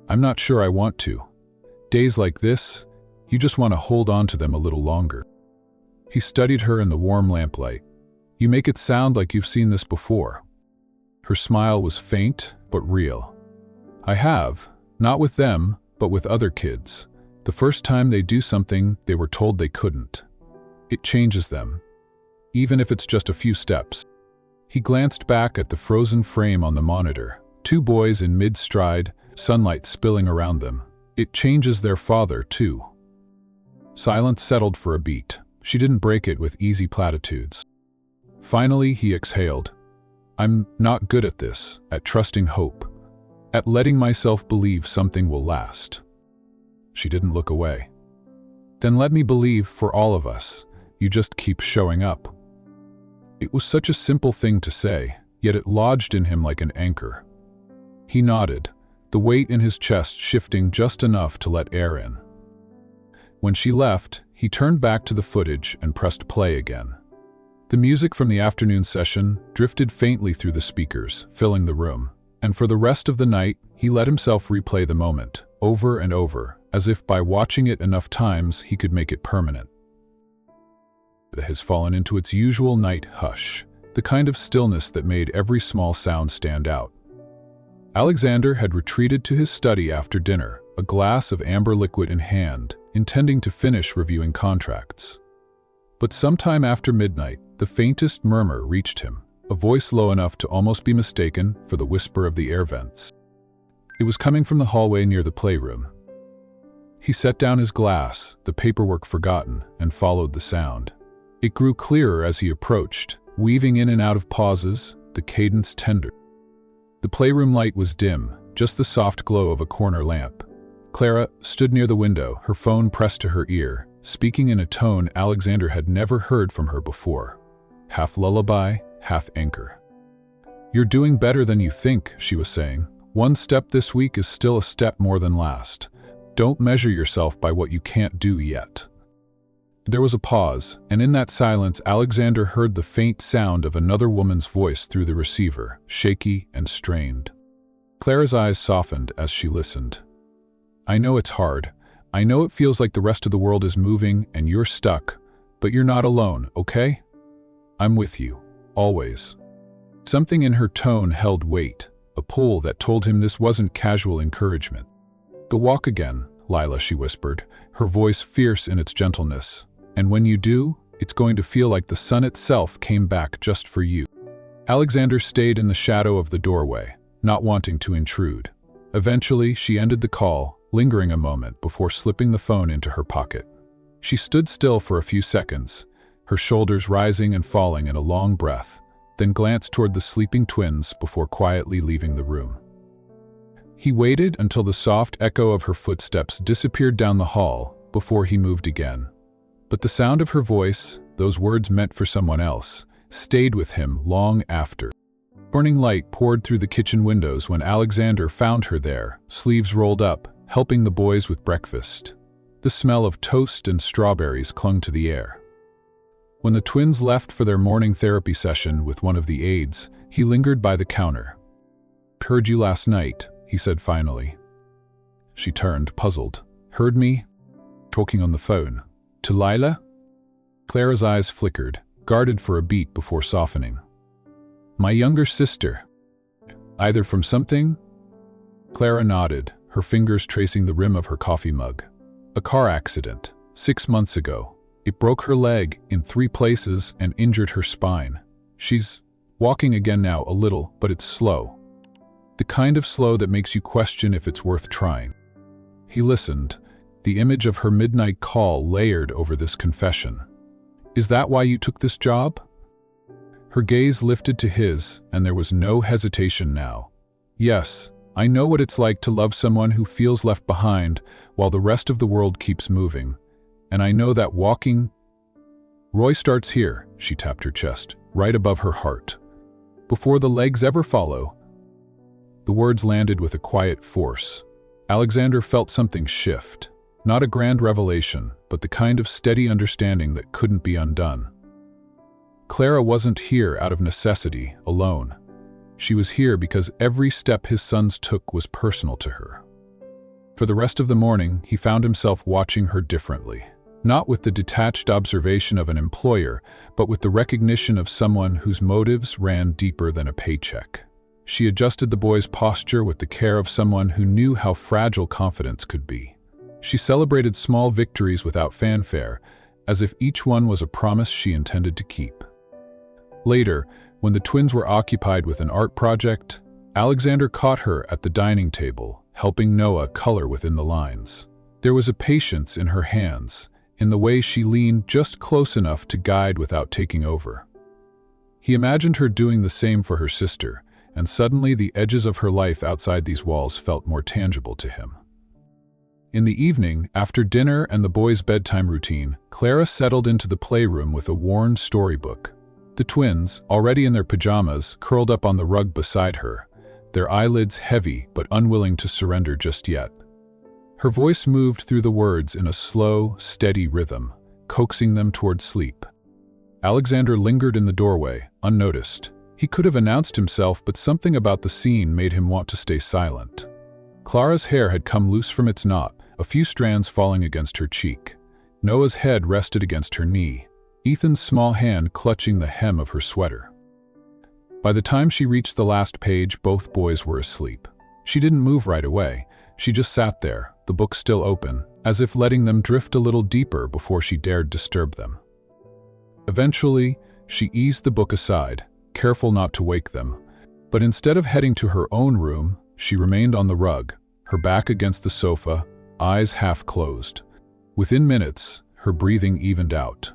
"I'm not sure I want to. Days like this, you just want to hold on to them a little longer." He studied her in the warm lamplight. "You make it sound like you've seen this before." Her smile was faint, but real. "I have, not with them, but with other kids. The first time they do something they were told they couldn't. It changes them, even if it's just a few steps." He glanced back at the frozen frame on the monitor. 2 boys in mid-stride, sunlight spilling around them. It changes their father, too. Silence settled for a beat. She didn't break it with easy platitudes. Finally, he exhaled. "I'm not good at this, at trusting hope, at letting myself believe something will last." She didn't look away. "Then let me believe for all of us. You just keep showing up." It was such a simple thing to say, yet it lodged in him like an anchor. He nodded, the weight in his chest shifting just enough to let air in. When she left, he turned back to the footage and pressed play again. The music from the afternoon session drifted faintly through the speakers, filling the room, and for the rest of the night, he let himself replay the moment, over and over, as if by watching it enough times he could make it permanent. It has fallen into its usual night hush, the kind of stillness that made every small sound stand out. Alexander had retreated to his study after dinner, a glass of amber liquid in hand, intending to finish reviewing contracts. But sometime after midnight, the faintest murmur reached him, a voice low enough to almost be mistaken for the whisper of the air vents. It was coming from the hallway near the playroom. He set down his glass, the paperwork forgotten, and followed the sound. It grew clearer as he approached, weaving in and out of pauses, the cadence tender. The playroom light was dim, just the soft glow of a corner lamp. Clara stood near the window, her phone pressed to her ear, speaking in a tone Alexander had never heard from her before. Half lullaby, half anchor. "You're doing better than you think," she was saying. "One step this week is still a step more than last. Don't measure yourself by what you can't do yet." There was a pause, and in that silence Alexander heard the faint sound of another woman's voice through the receiver, shaky and strained. Clara's eyes softened as she listened. "I know it's hard. I know it feels like the rest of the world is moving and you're stuck, but you're not alone, okay? I'm with you, always." Something in her tone held weight, a pull that told him this wasn't casual encouragement. "Go walk again, Lila," she whispered, her voice fierce in its gentleness. "And when you do, it's going to feel like the sun itself came back just for you." Alexander stayed in the shadow of the doorway, not wanting to intrude. Eventually, she ended the call, lingering a moment before slipping the phone into her pocket. She stood still for a few seconds, her shoulders rising and falling in a long breath, then glanced toward the sleeping twins before quietly leaving the room. He waited until the soft echo of her footsteps disappeared down the hall before he moved again. But the sound of her voice, those words meant for someone else, stayed with him long after. Morning light poured through the kitchen windows when Alexander found her there, sleeves rolled up, helping the boys with breakfast. The smell of toast and strawberries clung to the air. When the twins left for their morning therapy session with one of the aides, he lingered by the counter. "Heard you last night," he said finally. She turned, puzzled. "Heard me? Talking on the phone. To Lila?" Clara's eyes flickered, guarded for a beat before softening. "My younger sister. Either from something?" Clara nodded, her fingers tracing the rim of her coffee mug. "A car accident, 6 months ago. It broke her leg in 3 places and injured her spine. She's walking again now a little, but it's slow. The kind of slow that makes you question if it's worth trying." He listened, the image of her midnight call layered over this confession. "Is that why you took this job?" Her gaze lifted to his, and there was no hesitation now. "Yes, I know what it's like to love someone who feels left behind while the rest of the world keeps moving. And I know that walking..." "Roy starts here," she tapped her chest, right above her heart. "Before the legs ever follow." The words landed with a quiet force. Alexander felt something shift. Not a grand revelation, but the kind of steady understanding that couldn't be undone. Clara wasn't here out of necessity, alone. She was here because every step his sons took was personal to her. For the rest of the morning, he found himself watching her differently. Not with the detached observation of an employer, but with the recognition of someone whose motives ran deeper than a paycheck. She adjusted the boy's posture with the care of someone who knew how fragile confidence could be. She celebrated small victories without fanfare, as if each one was a promise she intended to keep. Later, when the twins were occupied with an art project, Alexander caught her at the dining table, helping Noah color within the lines. There was a patience in her hands, in the way she leaned just close enough to guide without taking over. He imagined her doing the same for her sister, and suddenly the edges of her life outside these walls felt more tangible to him. In the evening, after dinner and the boys' bedtime routine, Clara settled into the playroom with a worn storybook. The twins, already in their pajamas, curled up on the rug beside her, their eyelids heavy but unwilling to surrender just yet. Her voice moved through the words in a slow, steady rhythm, coaxing them toward sleep. Alexander lingered in the doorway, unnoticed. He could have announced himself, but something about the scene made him want to stay silent. Clara's hair had come loose from its knot, a few strands falling against her cheek. Noah's head rested against her knee, Ethan's small hand clutching the hem of her sweater. By the time she reached the last page, both boys were asleep. She didn't move right away. She just sat there, the book still open, as if letting them drift a little deeper before she dared disturb them. Eventually, she eased the book aside, careful not to wake them, but instead of heading to her own room, she remained on the rug, her back against the sofa, eyes half closed. Within minutes, her breathing evened out.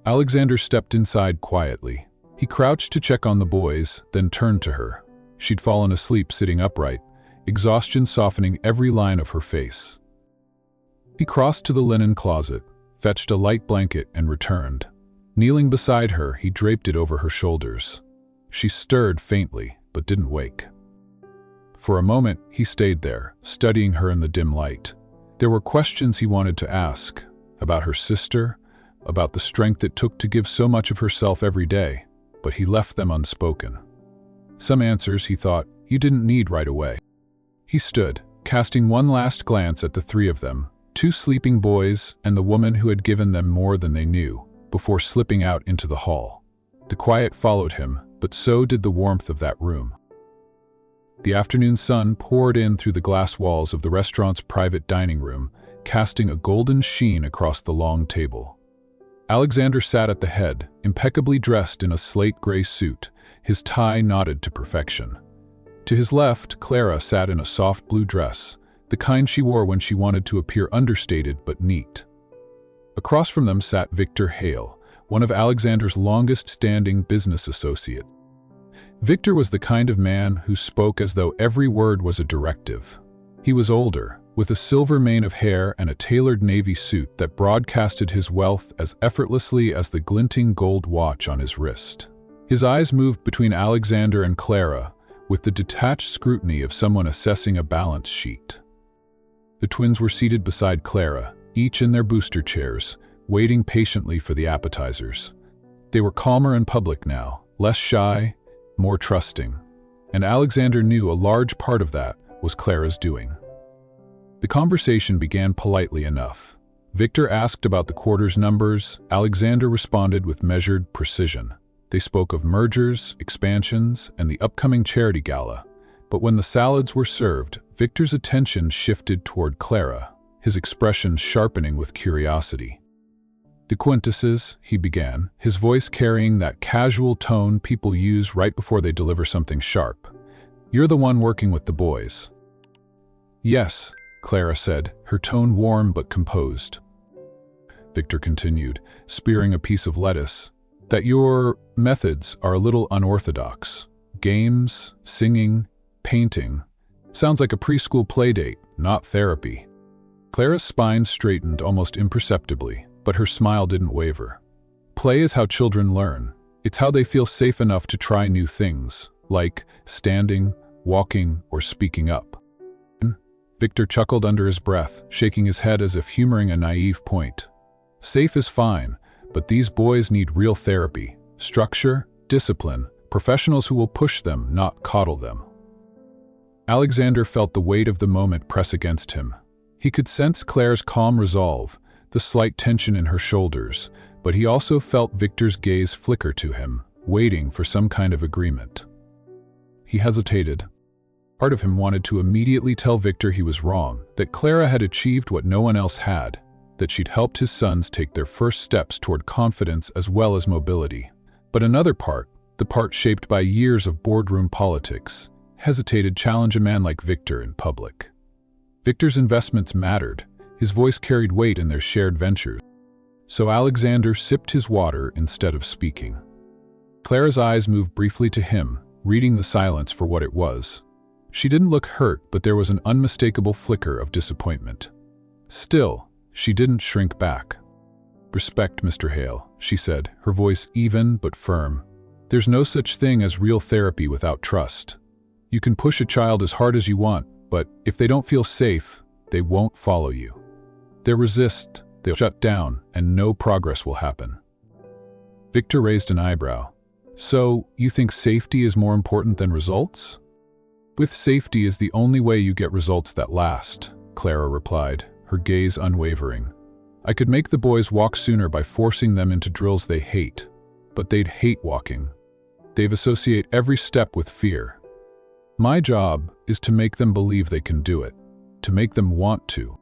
Alexander stepped inside quietly. He crouched to check on the boys, then turned to her. She'd fallen asleep sitting upright, exhaustion softening every line of her face. He crossed to the linen closet, fetched a light blanket, and returned. Kneeling beside her, he draped it over her shoulders. She stirred faintly, but didn't wake. For a moment, he stayed there, studying her in the dim light. There were questions he wanted to ask, about her sister, about the strength it took to give so much of herself every day, but he left them unspoken. Some answers, he thought, you didn't need right away. He stood, casting one last glance at the 3 of them, 2 sleeping boys and the woman who had given them more than they knew, before slipping out into the hall. The quiet followed him, but so did the warmth of that room. The afternoon sun poured in through the glass walls of the restaurant's private dining room, casting a golden sheen across the long table. Alexander sat at the head, impeccably dressed in a slate gray suit, his tie knotted to perfection. To his left, Clara sat in a soft blue dress, the kind she wore when she wanted to appear understated but neat. Across from them sat Victor Hale, one of Alexander's longest-standing business associates. Victor was the kind of man who spoke as though every word was a directive. He was older, with a silver mane of hair and a tailored navy suit that broadcasted his wealth as effortlessly as the glinting gold watch on his wrist. His eyes moved between Alexander and Clara with the detached scrutiny of someone assessing a balance sheet. The twins were seated beside Clara, each in their booster chairs, waiting patiently for the appetizers. They were calmer in public now, less shy, more trusting, and Alexander knew a large part of that was Clara's doing. The conversation began politely enough. Victor asked about the quarter's numbers. Alexander responded with measured precision. They spoke of mergers, expansions, and the upcoming charity gala. But when the salads were served, Victor's attention shifted toward Clara, his expression sharpening with curiosity. "The quintuses," he began, his voice carrying that casual tone people use right before they deliver something sharp. "You're the one working with the boys." "Yes," Clara said, her tone warm but composed. Victor continued, spearing a piece of lettuce, "that your methods are a little unorthodox. Games, singing, painting. Sounds like a preschool playdate, not therapy." Clara's spine straightened almost imperceptibly, but her smile didn't waver. Play is how children learn. It's how they feel safe enough to try new things, like standing, walking, or speaking up. Victor chuckled under his breath, shaking his head as if humoring a naive point. "Safe is fine, but these boys need real therapy, structure, discipline, professionals who will push them, not coddle them." Alexander felt the weight of the moment press against him. He could sense Clara's calm resolve, the slight tension in her shoulders, but he also felt Victor's gaze flicker to him, waiting for some kind of agreement. He hesitated. Part of him wanted to immediately tell Victor he was wrong, that Clara had achieved what no one else had, that she'd helped his sons take their first steps toward confidence as well as mobility. But another part, the part shaped by years of boardroom politics, hesitated to challenge a man like Victor in public. Victor's investments mattered. His voice carried weight in their shared ventures. So Alexander sipped his water instead of speaking. Clara's eyes moved briefly to him, reading the silence for what it was. She didn't look hurt, but there was an unmistakable flicker of disappointment. Still, she didn't shrink back. "Respect, Mr. Hale," she said, her voice even but firm. "There's no such thing as real therapy without trust. You can push a child as hard as you want, but if they don't feel safe, they won't follow you. They'll resist, they'll shut down, and no progress will happen." Victor raised an eyebrow. "So, you think safety is more important than results?" "With safety is the only way you get results that last," Clara replied, her gaze unwavering. "I could make the boys walk sooner by forcing them into drills they hate, but they'd hate walking. They'd associate every step with fear. My job is to make them believe they can do it, to make them want to."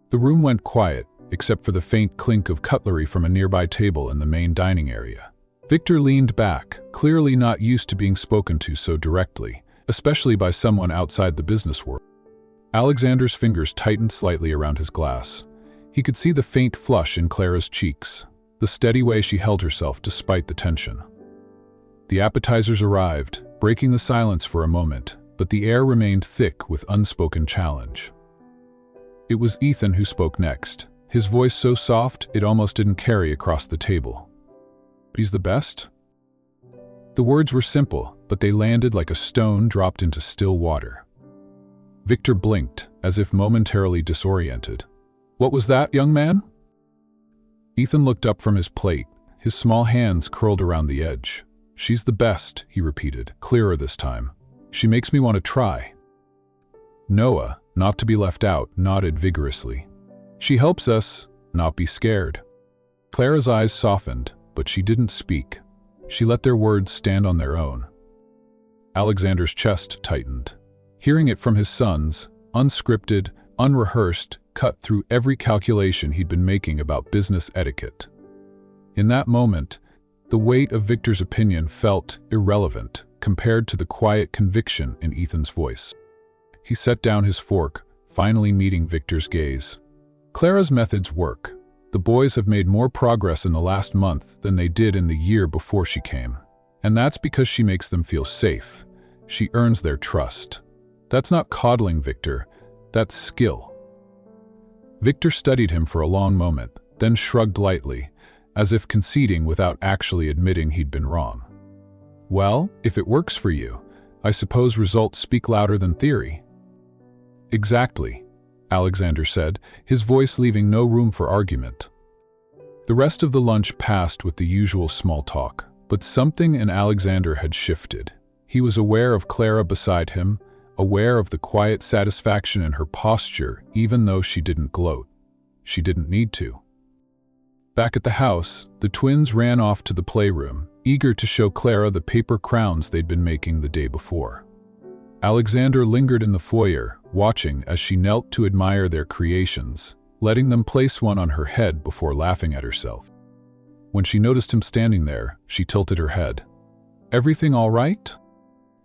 The room went quiet, except for the faint clink of cutlery from a nearby table in the main dining area. Victor leaned back, clearly not used to being spoken to so directly, especially by someone outside the business world. Alexander's fingers tightened slightly around his glass. He could see the faint flush in Clara's cheeks, the steady way she held herself despite the tension. The appetizers arrived, breaking the silence for a moment, but the air remained thick with unspoken challenge. It was Ethan who spoke next, his voice so soft it almost didn't carry across the table. "He's the best?" The words were simple, but they landed like a stone dropped into still water. Victor blinked, as if momentarily disoriented. "What was that, young man?" Ethan looked up from his plate, his small hands curled around the edge. "She's the best," he repeated, clearer this time. "She makes me want to try." Noah, not to be left out, nodded vigorously. "She helps us not be scared." Clara's eyes softened, but she didn't speak. She let their words stand on their own. Alexander's chest tightened. Hearing it from his sons, unscripted, unrehearsed, cut through every calculation he'd been making about business etiquette. In that moment, the weight of Victor's opinion felt irrelevant compared to the quiet conviction in Ethan's voice. He set down his fork, finally meeting Victor's gaze. Clara's methods work. The boys have made more progress in the last month than they did in the year before she came. And that's because she makes them feel safe. She earns their trust. That's not coddling, Victor. That's skill. Victor studied him for a long moment, then shrugged lightly, as if conceding without actually admitting he'd been wrong. Well, if it works for you, I suppose results speak louder than theory. Exactly, Alexander said, his voice leaving no room for argument. The rest of the lunch passed with the usual small talk, but something in Alexander had shifted. He was aware of Clara beside him, aware of the quiet satisfaction in her posture, even though she didn't gloat. She didn't need to. Back at the house, the twins ran off to the playroom, eager to show Clara the paper crowns they'd been making the day before. Alexander lingered in the foyer, watching as she knelt to admire their creations, letting them place one on her head before laughing at herself. When she noticed him standing there, she tilted her head. "Everything all right?"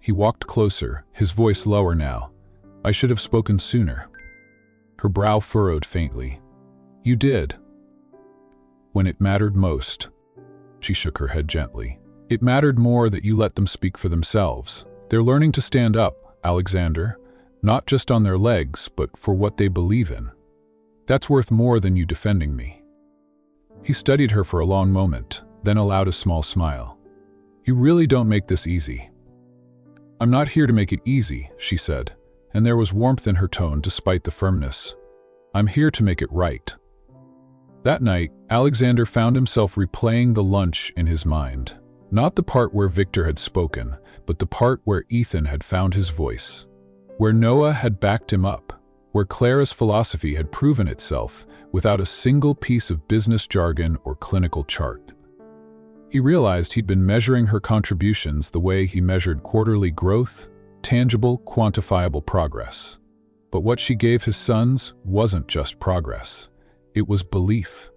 He walked closer, his voice lower now. "I should have spoken sooner." Her brow furrowed faintly. "You did. When it mattered most." She shook her head gently. "It mattered more that you let them speak for themselves. They're learning to stand up, Alexander, not just on their legs, but for what they believe in. That's worth more than you defending me." He studied her for a long moment, then allowed a small smile. "You really don't make this easy." "I'm not here to make it easy," she said, and there was warmth in her tone despite the firmness. "I'm here to make it right." That night, Alexander found himself replaying the lunch in his mind. Not the part where Victor had spoken, but the part where Ethan had found his voice. Where Noah had backed him up. Where Clara's philosophy had proven itself without a single piece of business jargon or clinical chart. He realized he'd been measuring her contributions the way he measured quarterly growth, tangible, quantifiable progress. But what she gave his sons wasn't just progress. It was belief.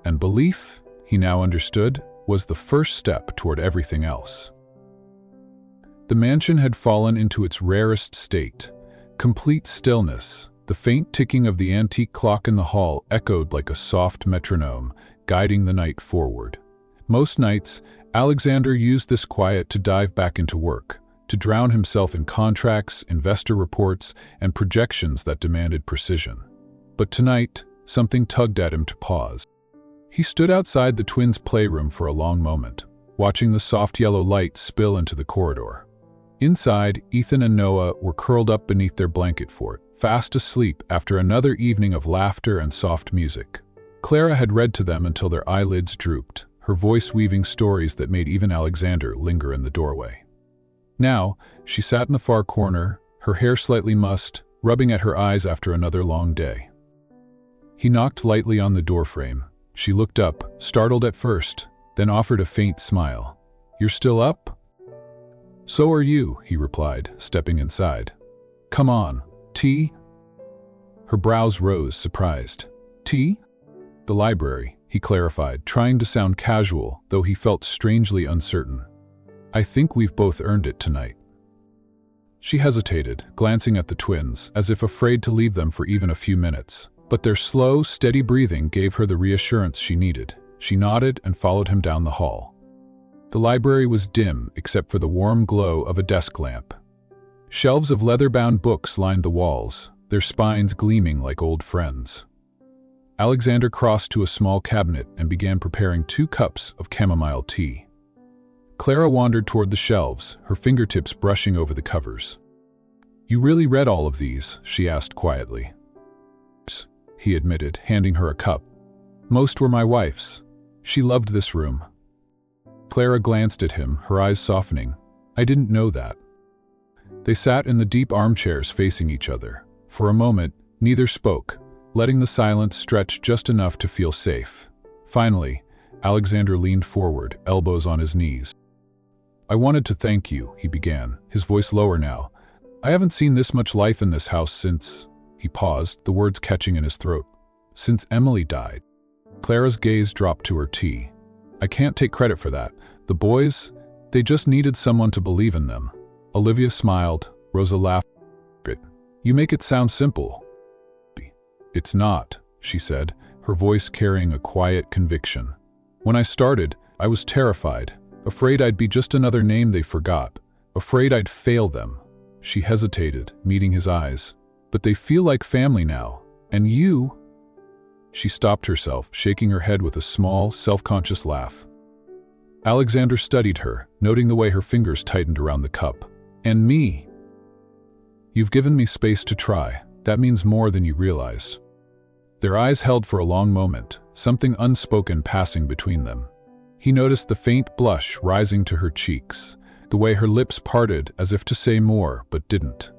And belief, he now understood, was the first step toward everything else. The mansion had fallen into its rarest state. Complete stillness. The faint ticking of the antique clock in the hall echoed like a soft metronome, guiding the night forward. Most nights, Alexander used this quiet to dive back into work, to drown himself in contracts, investor reports, and projections that demanded precision. But tonight, something tugged at him to pause. He stood outside the twins' playroom for a long moment, watching the soft yellow light spill into the corridor. Inside, Ethan and Noah were curled up beneath their blanket fort, fast asleep after another evening of laughter and soft music. Clara had read to them until their eyelids drooped, her voice weaving stories that made even Alexander linger in the doorway. Now, she sat in the far corner, her hair slightly mussed, rubbing at her eyes after another long day. He knocked lightly on the doorframe. She looked up, startled at first, then offered a faint smile. "You're still up?" "So are you," he replied, stepping inside. "Come on. Tea?" Her brows rose, surprised. "Tea?" "The library," he clarified, trying to sound casual, though he felt strangely uncertain. "I think we've both earned it tonight." She hesitated, glancing at the twins, as if afraid to leave them for even a few minutes. But their slow, steady breathing gave her the reassurance she needed. She nodded and followed him down the hall. The library was dim, except for the warm glow of a desk lamp. Shelves of leather-bound books lined the walls, their spines gleaming like old friends. Alexander crossed to a small cabinet and began preparing 2 cups of chamomile tea. Clara wandered toward the shelves, her fingertips brushing over the covers. "You really read all of these?" she asked quietly. He admitted, handing her a cup. "Most were my wife's. She loved this room." Clara glanced at him, her eyes softening. "I didn't know that." They sat in the deep armchairs facing each other. For a moment, neither spoke, letting the silence stretch just enough to feel safe. Finally, Alexander leaned forward, elbows on his knees. "I wanted to thank you," he began, his voice lower now. "I haven't seen this much life in this house since—" He paused, the words catching in his throat. "Since Emily died." Clara's gaze dropped to her tea. "I can't take credit for that. The boys, they just needed someone to believe in them." Olivia smiled. Rosa laughed. "You make it sound simple." "It's not," she said, her voice carrying a quiet conviction. "When I started, I was terrified, afraid I'd be just another name they forgot, afraid I'd fail them." She hesitated, meeting his eyes. "But they feel like family now, and you—" She stopped herself, shaking her head with a small, self-conscious laugh. Alexander studied her, noting the way her fingers tightened around the cup. "And me. You've given me space to try. That means more than you realize." Their eyes held for a long moment, something unspoken passing between them. He noticed the faint blush rising to her cheeks, the way her lips parted as if to say more but didn't.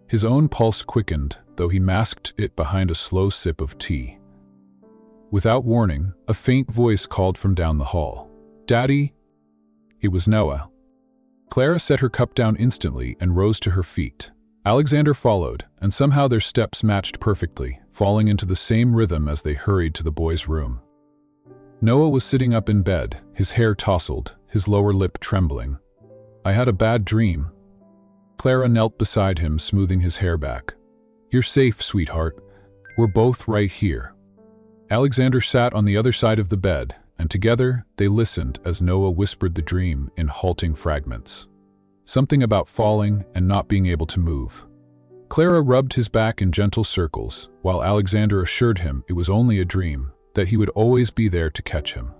His own pulse quickened, though he masked it behind a slow sip of tea. Without warning, a faint voice called from down the hall. "Daddy?" It was Noah. Clara set her cup down instantly and rose to her feet. Alexander followed, and somehow their steps matched perfectly, falling into the same rhythm as they hurried to the boys' room. Noah was sitting up in bed, his hair tousled, his lower lip trembling. "I had a bad dream." Clara knelt beside him, smoothing his hair back. "You're safe, sweetheart. We're both right here." Alexander sat on the other side of the bed, and together they listened as Noah whispered the dream in halting fragments. Something about falling and not being able to move. Clara rubbed his back in gentle circles, while Alexander assured him it was only a dream, that he would always be there to catch him.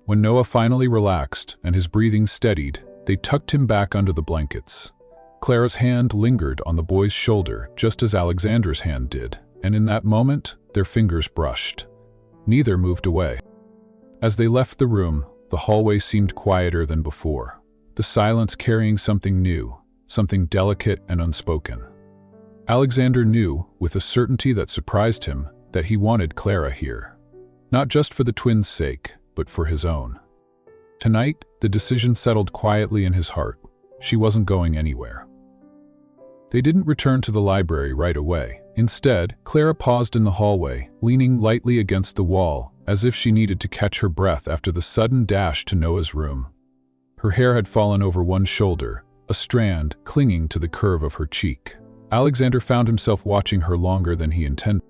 When Noah finally relaxed and his breathing steadied, they tucked him back under the blankets. Clara's hand lingered on the boy's shoulder just as Alexander's hand did, and in that moment, their fingers brushed. Neither moved away. As they left the room, the hallway seemed quieter than before, the silence carrying something new, something delicate and unspoken. Alexander knew, with a certainty that surprised him, that he wanted Clara here. Not just for the twins' sake, but for his own. Tonight, the decision settled quietly in his heart. She wasn't going anywhere. They didn't return to the library right away. Instead, Clara paused in the hallway, leaning lightly against the wall, as if she needed to catch her breath after the sudden dash to Noah's room. Her hair had fallen over one shoulder, a strand clinging to the curve of her cheek. Alexander found himself watching her longer than he intended.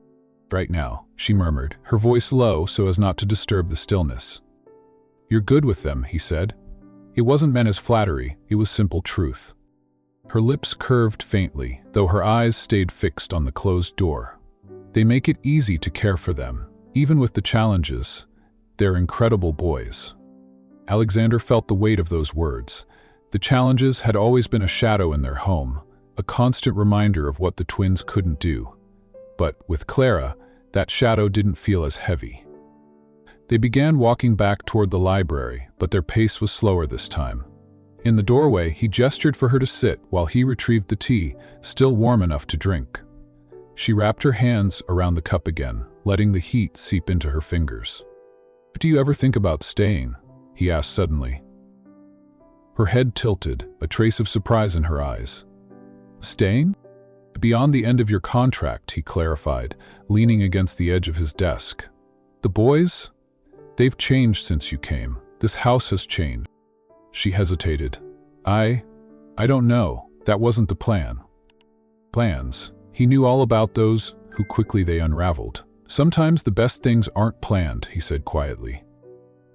"Right now," she murmured, her voice low so as not to disturb the stillness. "You're good with them," he said. It wasn't meant as flattery, it was simple truth. Her lips curved faintly, though her eyes stayed fixed on the closed door. "They make it easy to care for them, even with the challenges. They're incredible boys." Alexander felt the weight of those words. The challenges had always been a shadow in their home, a constant reminder of what the twins couldn't do. But with Clara, that shadow didn't feel as heavy. They began walking back toward the library, but their pace was slower this time. In the doorway, he gestured for her to sit while he retrieved the tea, still warm enough to drink. She wrapped her hands around the cup again, letting the heat seep into her fingers. "Do you ever think about staying?" he asked suddenly. Her head tilted, a trace of surprise in her eyes. "Staying?" "Beyond the end of your contract," he clarified, leaning against the edge of his desk. "The boys? They've changed since you came. This house has changed." She hesitated. I don't know. That wasn't the plan." Plans. He knew all about those, who quickly they unraveled. "Sometimes the best things aren't planned," he said quietly.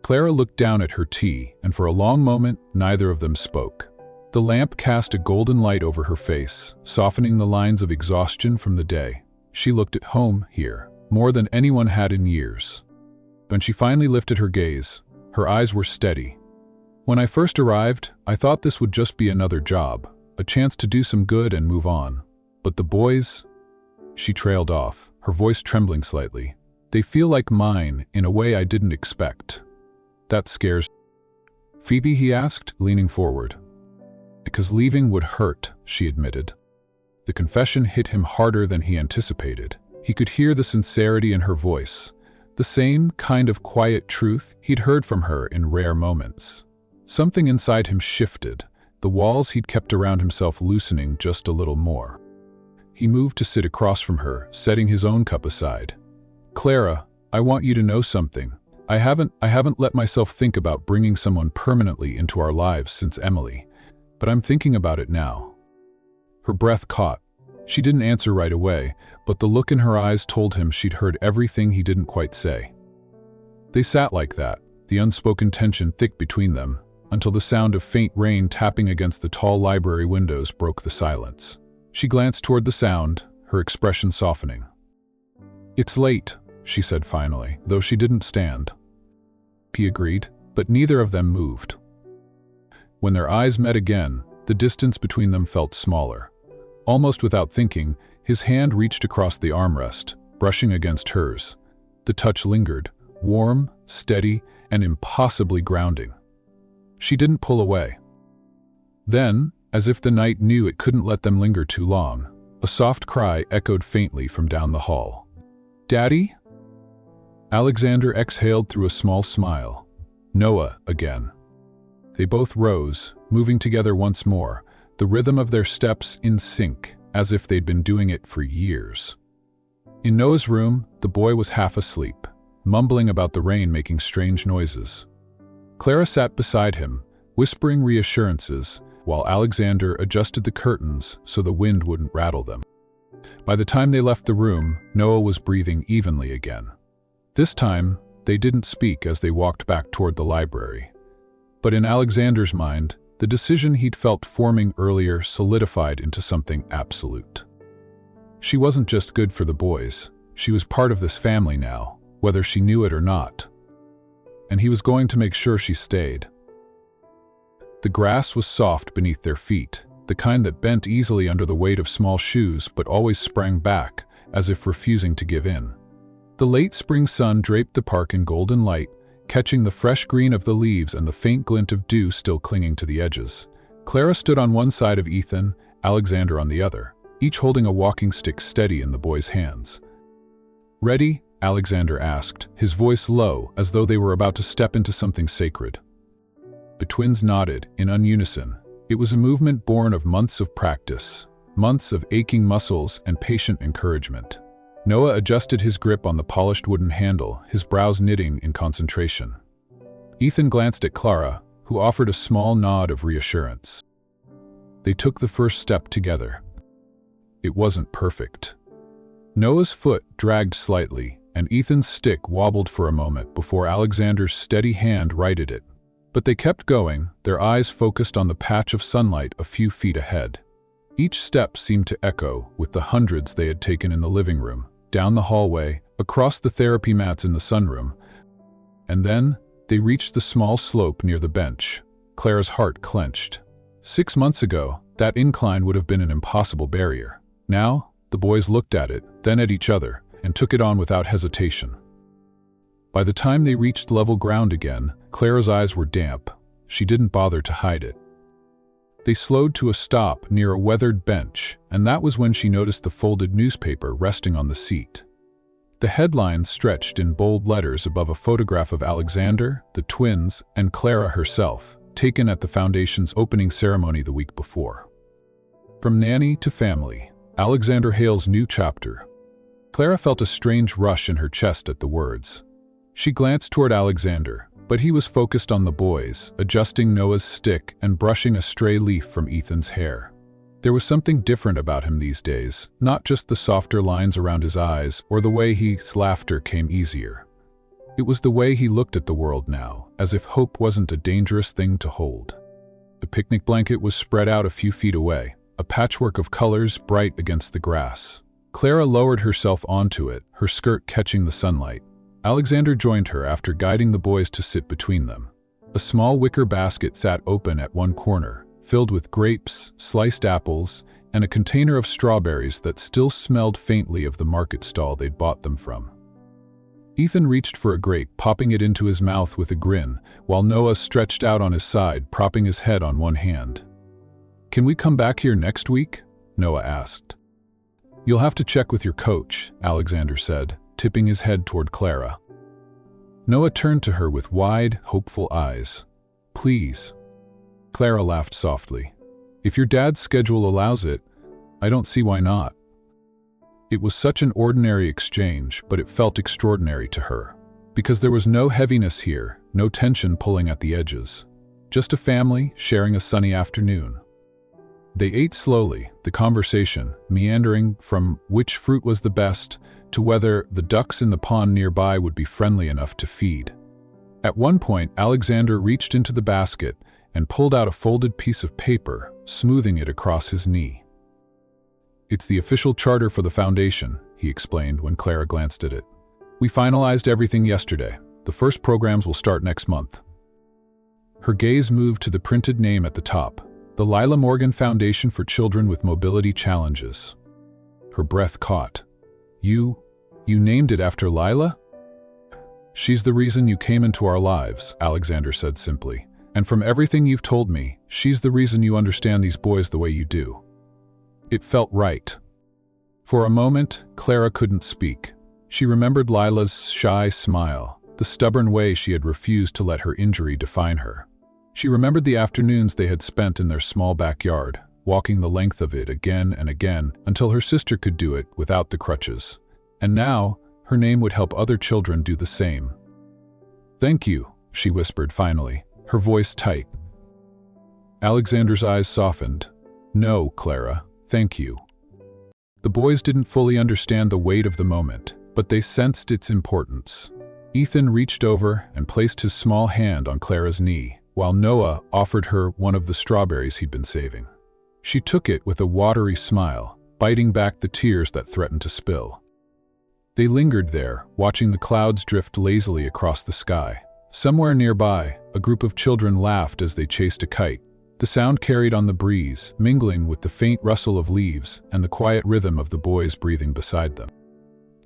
Clara looked down at her tea, and for a long moment, neither of them spoke. The lamp cast a golden light over her face, softening the lines of exhaustion from the day. She looked at home here, more than anyone had in years. When she finally lifted her gaze, her eyes were steady. "When I first arrived, I thought this would just be another job, a chance to do some good and move on. But the boys—" She trailed off, her voice trembling slightly. "They feel like mine in a way I didn't expect." "That scares Phoebe?" he asked, leaning forward. "Because leaving would hurt," she admitted. The confession hit him harder than he anticipated. He could hear the sincerity in her voice, the same kind of quiet truth he'd heard from her in rare moments. Something inside him shifted, the walls he'd kept around himself loosening just a little more. He moved to sit across from her, setting his own cup aside. "Clara, I want you to know something. I haven't let myself think about bringing someone permanently into our lives since Emily, but I'm thinking about it now." Her breath caught. She didn't answer right away, but the look in her eyes told him she'd heard everything he didn't quite say. They sat like that, the unspoken tension thick between them, until the sound of faint rain tapping against the tall library windows broke the silence. She glanced toward the sound, her expression softening. "It's late," she said finally, though she didn't stand. He agreed, but neither of them moved. When their eyes met again, the distance between them felt smaller. Almost without thinking, his hand reached across the armrest, brushing against hers. The touch lingered, warm, steady, and impossibly grounding. She didn't pull away. Then, as if the night knew it couldn't let them linger too long, a soft cry echoed faintly from down the hall. "Daddy?" Alexander exhaled through a small smile. "Noah, again." They both rose, moving together once more, the rhythm of their steps in sync, as if they'd been doing it for years. In Noah's room, the boy was half asleep, mumbling about the rain making strange noises. Clara sat beside him, whispering reassurances, while Alexander adjusted the curtains so the wind wouldn't rattle them. By the time they left the room, Noah was breathing evenly again. This time, they didn't speak as they walked back toward the library. But in Alexander's mind, the decision he'd felt forming earlier solidified into something absolute. She wasn't just good for the boys, she was part of this family now, whether she knew it or not. And he was going to make sure she stayed. The grass was soft beneath their feet, the kind that bent easily under the weight of small shoes but always sprang back, as if refusing to give in. The late spring sun draped the park in golden light, catching the fresh green of the leaves and the faint glint of dew still clinging to the edges. Clara stood on one side of Ethan, Alexander on the other, each holding a walking stick steady in the boy's hands. "Ready?" Alexander asked, his voice low, as though they were about to step into something sacred. The twins nodded, in unison. It was a movement born of months of practice, months of aching muscles and patient encouragement. Noah adjusted his grip on the polished wooden handle, his brows knitting in concentration. Ethan glanced at Clara, who offered a small nod of reassurance. They took the first step together. It wasn't perfect. Noah's foot dragged slightly, and Ethan's stick wobbled for a moment before Alexander's steady hand righted it. But they kept going, their eyes focused on the patch of sunlight a few feet ahead. Each step seemed to echo with the hundreds they had taken in the living room, down the hallway, across the therapy mats in the sunroom. And then, they reached the small slope near the bench. Clara's heart clenched. 6 months ago, that incline would have been an impossible barrier. Now, the boys looked at it, then at each other, and took it on without hesitation. By the time they reached level ground again, Clara's eyes were damp. She didn't bother to hide it. They slowed to a stop near a weathered bench, and that was when she noticed the folded newspaper resting on the seat. The headline stretched in bold letters above a photograph of Alexander, the twins, and Clara herself, taken at the Foundation's opening ceremony the week before. From Nanny to Family, Alexander Hale's new chapter. Clara felt a strange rush in her chest at the words. She glanced toward Alexander, but he was focused on the boys, adjusting Noah's stick and brushing a stray leaf from Ethan's hair. There was something different about him these days, not just the softer lines around his eyes or the way his laughter came easier. It was the way he looked at the world now, as if hope wasn't a dangerous thing to hold. The picnic blanket was spread out a few feet away, a patchwork of colors bright against the grass. Clara lowered herself onto it, her skirt catching the sunlight. Alexander joined her after guiding the boys to sit between them. A small wicker basket sat open at one corner, filled with grapes, sliced apples, and a container of strawberries that still smelled faintly of the market stall they'd bought them from. Ethan reached for a grape, popping it into his mouth with a grin, while Noah stretched out on his side, propping his head on one hand. "Can we come back here next week?" Noah asked. "You'll have to check with your coach," Alexander said, tipping his head toward Clara. Noah turned to her with wide, hopeful eyes. "Please." Clara laughed softly. "If your dad's schedule allows it, I don't see why not." It was such an ordinary exchange, but it felt extraordinary to her. Because there was no heaviness here, no tension pulling at the edges. Just a family sharing a sunny afternoon. They ate slowly, the conversation meandering from which fruit was the best to whether the ducks in the pond nearby would be friendly enough to feed. At one point, Alexander reached into the basket and pulled out a folded piece of paper, smoothing it across his knee. "It's the official charter for the foundation," he explained when Clara glanced at it. "We finalized everything yesterday. The first programs will start next month." Her gaze moved to the printed name at the top, the Lila Morgan Foundation for Children with Mobility Challenges. Her breath caught. You named it after Lila?" "She's the reason you came into our lives," Alexander said simply. "And from everything you've told me, she's the reason you understand these boys the way you do." It felt right. For a moment, Clara couldn't speak. She remembered Lila's shy smile, the stubborn way she had refused to let her injury define her. She remembered the afternoons they had spent in their small backyard, walking the length of it again and again until her sister could do it without the crutches. And now, her name would help other children do the same. "Thank you," she whispered finally, her voice tight. Alexander's eyes softened. "No, Clara, thank you." The boys didn't fully understand the weight of the moment, but they sensed its importance. Ethan reached over and placed his small hand on Clara's knee, while Noah offered her one of the strawberries he'd been saving. She took it with a watery smile, biting back the tears that threatened to spill. They lingered there, watching the clouds drift lazily across the sky. Somewhere nearby, a group of children laughed as they chased a kite. The sound carried on the breeze, mingling with the faint rustle of leaves and the quiet rhythm of the boys breathing beside them.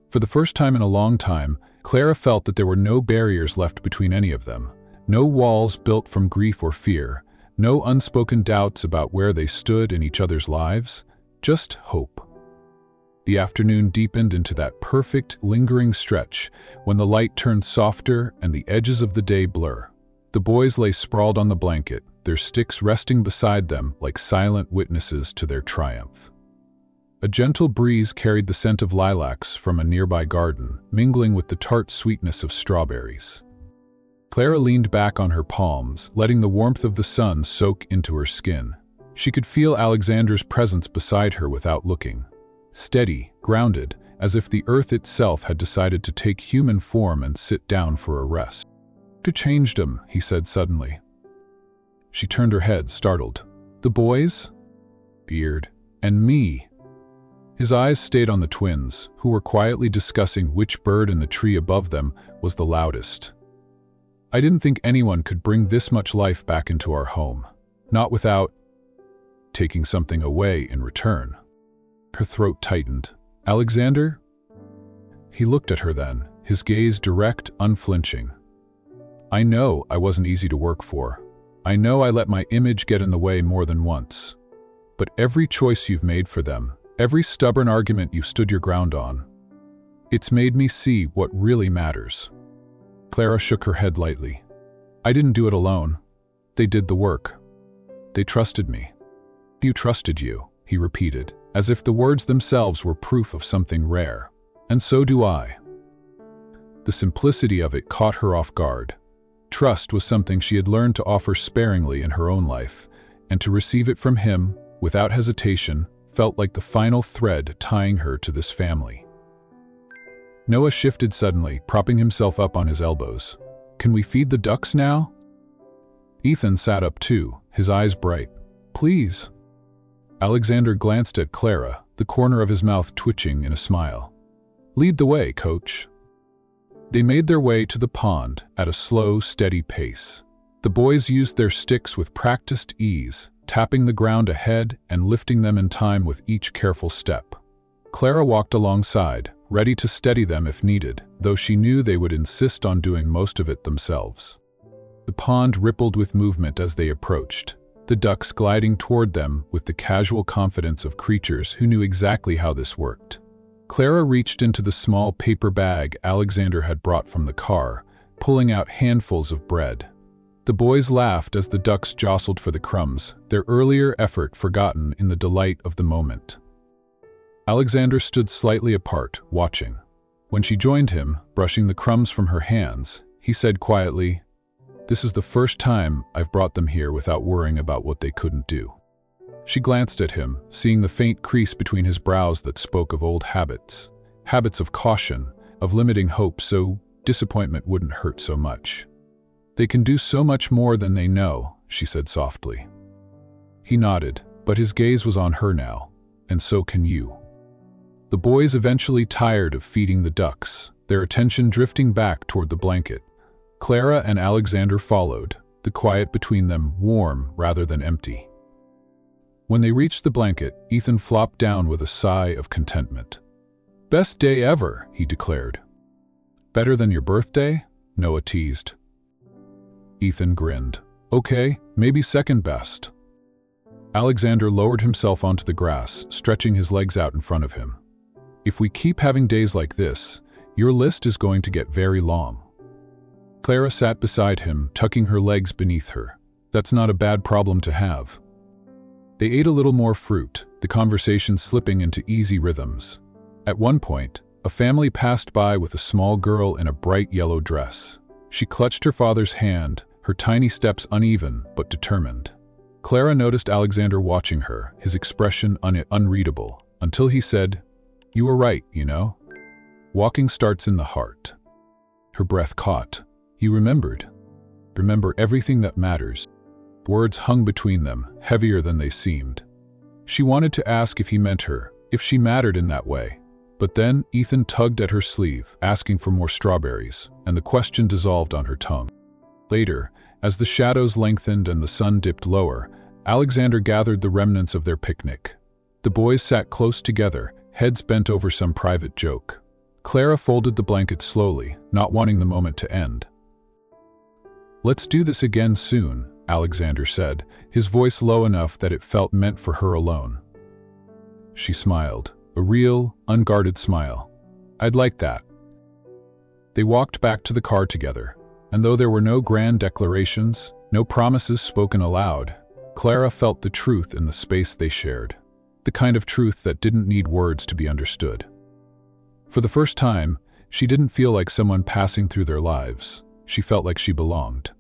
For the first time in a long time, Clara felt that there were no barriers left between any of them. No walls built from grief or fear, no unspoken doubts about where they stood in each other's lives, just hope. The afternoon deepened into that perfect, lingering stretch when the light turned softer and the edges of the day blur. The boys lay sprawled on the blanket, their sticks resting beside them like silent witnesses to their triumph. A gentle breeze carried the scent of lilacs from a nearby garden, mingling with the tart sweetness of strawberries. Clara leaned back on her palms, letting the warmth of the sun soak into her skin. She could feel Alexander's presence beside her without looking. Steady, grounded, as if the earth itself had decided to take human form and sit down for a rest. "You changed him," he said suddenly. She turned her head, startled. "The boys?" "Beard. And me." His eyes stayed on the twins, who were quietly discussing which bird in the tree above them was the loudest. "I didn't think anyone could bring this much life back into our home. Not without taking something away in return." Her throat tightened. "Alexander?" He looked at her then, his gaze direct, unflinching. "I know I wasn't easy to work for. I know I let my image get in the way more than once. But every choice you've made for them, every stubborn argument you've stood your ground on, it's made me see what really matters." Clara shook her head lightly. "I didn't do it alone. They did the work. They trusted me." "You trusted you," he repeated, as if the words themselves were proof of something rare. "And so do I." The simplicity of it caught her off guard. Trust was something she had learned to offer sparingly in her own life, and to receive it from him, without hesitation, felt like the final thread tying her to this family. Noah shifted suddenly, propping himself up on his elbows. "Can we feed the ducks now?" Ethan sat up too, his eyes bright. "Please." Alexander glanced at Clara, the corner of his mouth twitching in a smile. "Lead the way, coach." They made their way to the pond at a slow, steady pace. The boys used their sticks with practiced ease, tapping the ground ahead and lifting them in time with each careful step. Clara walked alongside, ready to steady them if needed, though she knew they would insist on doing most of it themselves. The pond rippled with movement as they approached, the ducks gliding toward them with the casual confidence of creatures who knew exactly how this worked. Clara reached into the small paper bag Alexander had brought from the car, pulling out handfuls of bread. The boys laughed as the ducks jostled for the crumbs, their earlier effort forgotten in the delight of the moment. Alexander stood slightly apart, watching. When she joined him, brushing the crumbs from her hands, he said quietly, "This is the first time I've brought them here without worrying about what they couldn't do." She glanced at him, seeing the faint crease between his brows that spoke of old habits. Habits of caution, of limiting hope so disappointment wouldn't hurt so much. "They can do so much more than they know," she said softly. He nodded, but his gaze was on her now. "And so can you." The boys eventually tired of feeding the ducks, their attention drifting back toward the blanket. Clara and Alexander followed, the quiet between them warm rather than empty. When they reached the blanket, Ethan flopped down with a sigh of contentment. "Best day ever," he declared. "Better than your birthday?" Noah teased. Ethan grinned. "Okay, maybe second best." Alexander lowered himself onto the grass, stretching his legs out in front of him. "If we keep having days like this, your list is going to get very long." Clara sat beside him, tucking her legs beneath her. "That's not a bad problem to have." They ate a little more fruit, the conversation slipping into easy rhythms. At one point, a family passed by with a small girl in a bright yellow dress. She clutched her father's hand, her tiny steps uneven but determined. Clara noticed Alexander watching her, his expression unreadable, until he said, "You were right, you know. Walking starts in the heart." Her breath caught. He remembered. Remember everything that matters. Words hung between them, heavier than they seemed. She wanted to ask if he meant her, if she mattered in that way. But then Ethan tugged at her sleeve, asking for more strawberries, and the question dissolved on her tongue. Later, as the shadows lengthened and the sun dipped lower, Alexander gathered the remnants of their picnic. The boys sat close together, heads bent over some private joke. Clara folded the blanket slowly, not wanting the moment to end. "Let's do this again soon," Alexander said, his voice low enough that it felt meant for her alone. She smiled, a real, unguarded smile. "I'd like that." They walked back to the car together, and though there were no grand declarations, no promises spoken aloud, Clara felt the truth in the space they shared. The kind of truth that didn't need words to be understood. For the first time, she didn't feel like someone passing through their lives. She felt like she belonged.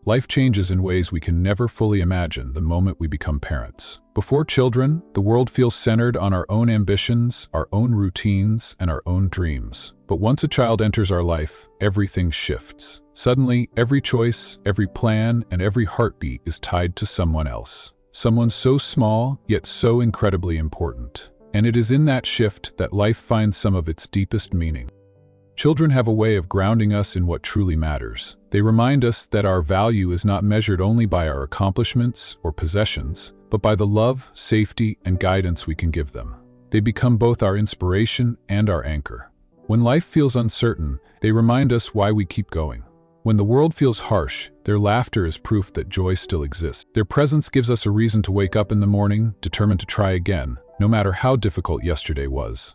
Life changes in ways we can never fully imagine the moment we become parents. Before children, the world feels centered on our own ambitions, our own routines, and our own dreams. But once a child enters our life, everything shifts. Suddenly, every choice, every plan, and every heartbeat is tied to someone else. Someone so small, yet so incredibly important. And it is in that shift that life finds some of its deepest meaning. Children have a way of grounding us in what truly matters. They remind us that our value is not measured only by our accomplishments or possessions, but by the love, safety, and guidance we can give them. They become both our inspiration and our anchor. When life feels uncertain, they remind us why we keep going. When the world feels harsh, their laughter is proof that joy still exists. Their presence gives us a reason to wake up in the morning, determined to try again, no matter how difficult yesterday was.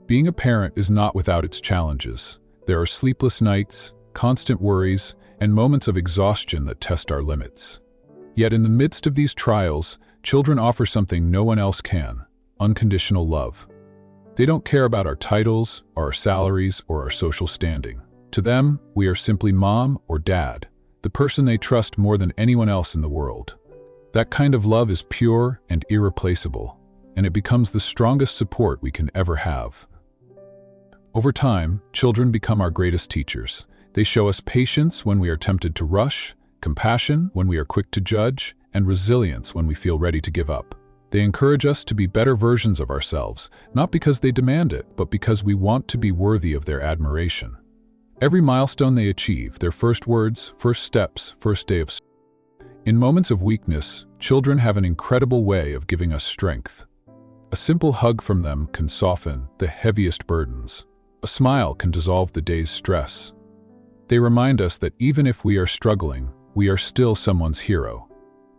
Being a parent is not without its challenges. There are sleepless nights, constant worries, and moments of exhaustion that test our limits. Yet in the midst of these trials, children offer something no one else can: unconditional love. They don't care about our titles, our salaries, or our social standing. To them, we are simply mom or dad, the person they trust more than anyone else in the world. That kind of love is pure and irreplaceable, and it becomes the strongest support we can ever have. Over time, children become our greatest teachers. They show us patience when we are tempted to rush, compassion when we are quick to judge, and resilience when we feel ready to give up. They encourage us to be better versions of ourselves, not because they demand it, but because we want to be worthy of their admiration. Every milestone they achieve, their first words, first steps, first day of school. In moments of weakness, children have an incredible way of giving us strength. A simple hug from them can soften the heaviest burdens. A smile can dissolve the day's stress. They remind us that even if we are struggling, we are still someone's hero.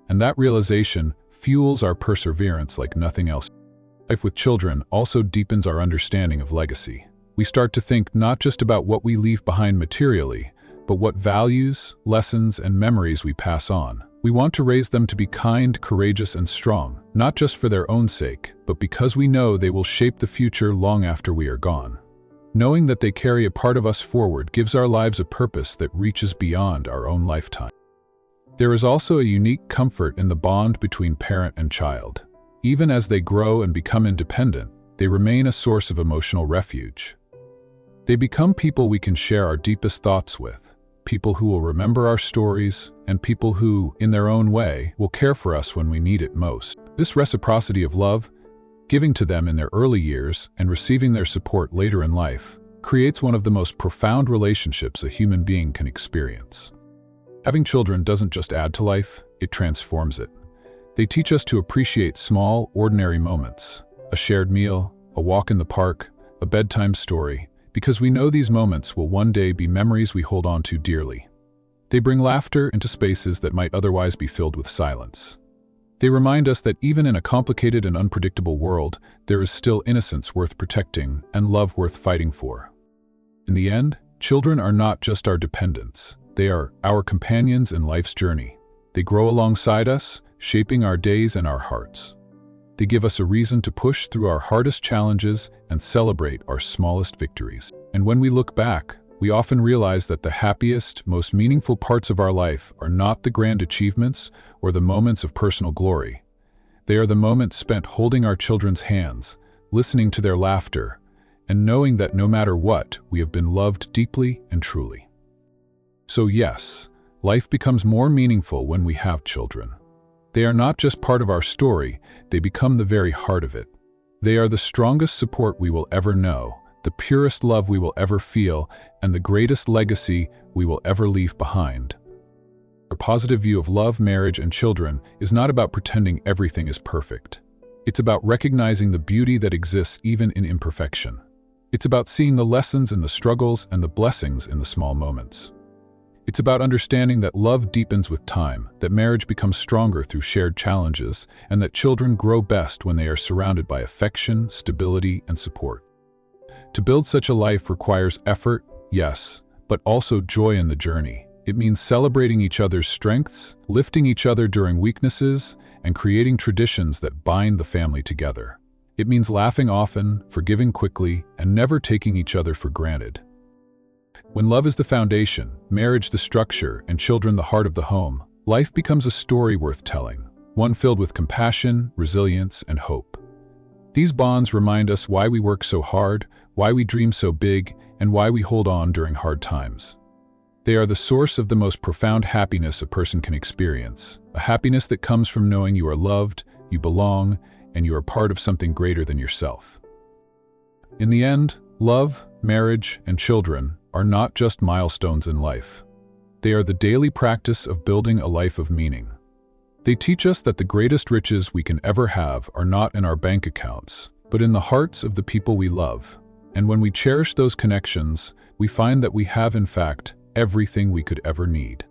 And that realization fuels our perseverance like nothing else. Life with children also deepens our understanding of legacy. We start to think not just about what we leave behind materially, but what values, lessons, and memories we pass on. We want to raise them to be kind, courageous, and strong, not just for their own sake, but because we know they will shape the future long after we are gone. Knowing that they carry a part of us forward gives our lives a purpose that reaches beyond our own lifetime. There is also a unique comfort in the bond between parent and child. Even as they grow and become independent, they remain a source of emotional refuge. They become people we can share our deepest thoughts with, people who will remember our stories, and people who, in their own way, will care for us when we need it most. This reciprocity of love, giving to them in their early years and receiving their support later in life, creates one of the most profound relationships a human being can experience. Having children doesn't just add to life, it transforms it. They teach us to appreciate small, ordinary moments, a shared meal, a walk in the park, a bedtime story, because we know these moments will one day be memories we hold on to dearly. They bring laughter into spaces that might otherwise be filled with silence. They remind us that even in a complicated and unpredictable world, there is still innocence worth protecting and love worth fighting for. In the end, children are not just our dependents. They are our companions in life's journey. They grow alongside us, shaping our days and our hearts. They give us a reason to push through our hardest challenges and celebrate our smallest victories. And when we look back, we often realize that the happiest, most meaningful parts of our life are not the grand achievements or the moments of personal glory. They are the moments spent holding our children's hands, listening to their laughter, and knowing that no matter what, we have been loved deeply and truly. So yes, life becomes more meaningful when we have children. They are not just part of our story, they become the very heart of it. They are the strongest support we will ever know, the purest love we will ever feel, and the greatest legacy we will ever leave behind. A positive view of love, marriage, and children is not about pretending everything is perfect. It's about recognizing the beauty that exists even in imperfection. It's about seeing the lessons in the struggles and the blessings in the small moments. It's about understanding that love deepens with time, that marriage becomes stronger through shared challenges, and that children grow best when they are surrounded by affection, stability, and support. To build such a life requires effort, yes, but also joy in the journey. It means celebrating each other's strengths, lifting each other during weaknesses, and creating traditions that bind the family together. It means laughing often, forgiving quickly, and never taking each other for granted. When love is the foundation, marriage the structure, and children the heart of the home, life becomes a story worth telling, one filled with compassion, resilience, and hope. These bonds remind us why we work so hard, why we dream so big, and why we hold on during hard times. They are the source of the most profound happiness a person can experience, a happiness that comes from knowing you are loved, you belong, and you are part of something greater than yourself. In the end, love, marriage, and children are not just milestones in life. They are the daily practice of building a life of meaning. They teach us that the greatest riches we can ever have are not in our bank accounts, but in the hearts of the people we love. And when we cherish those connections, we find that we have, in fact, everything we could ever need.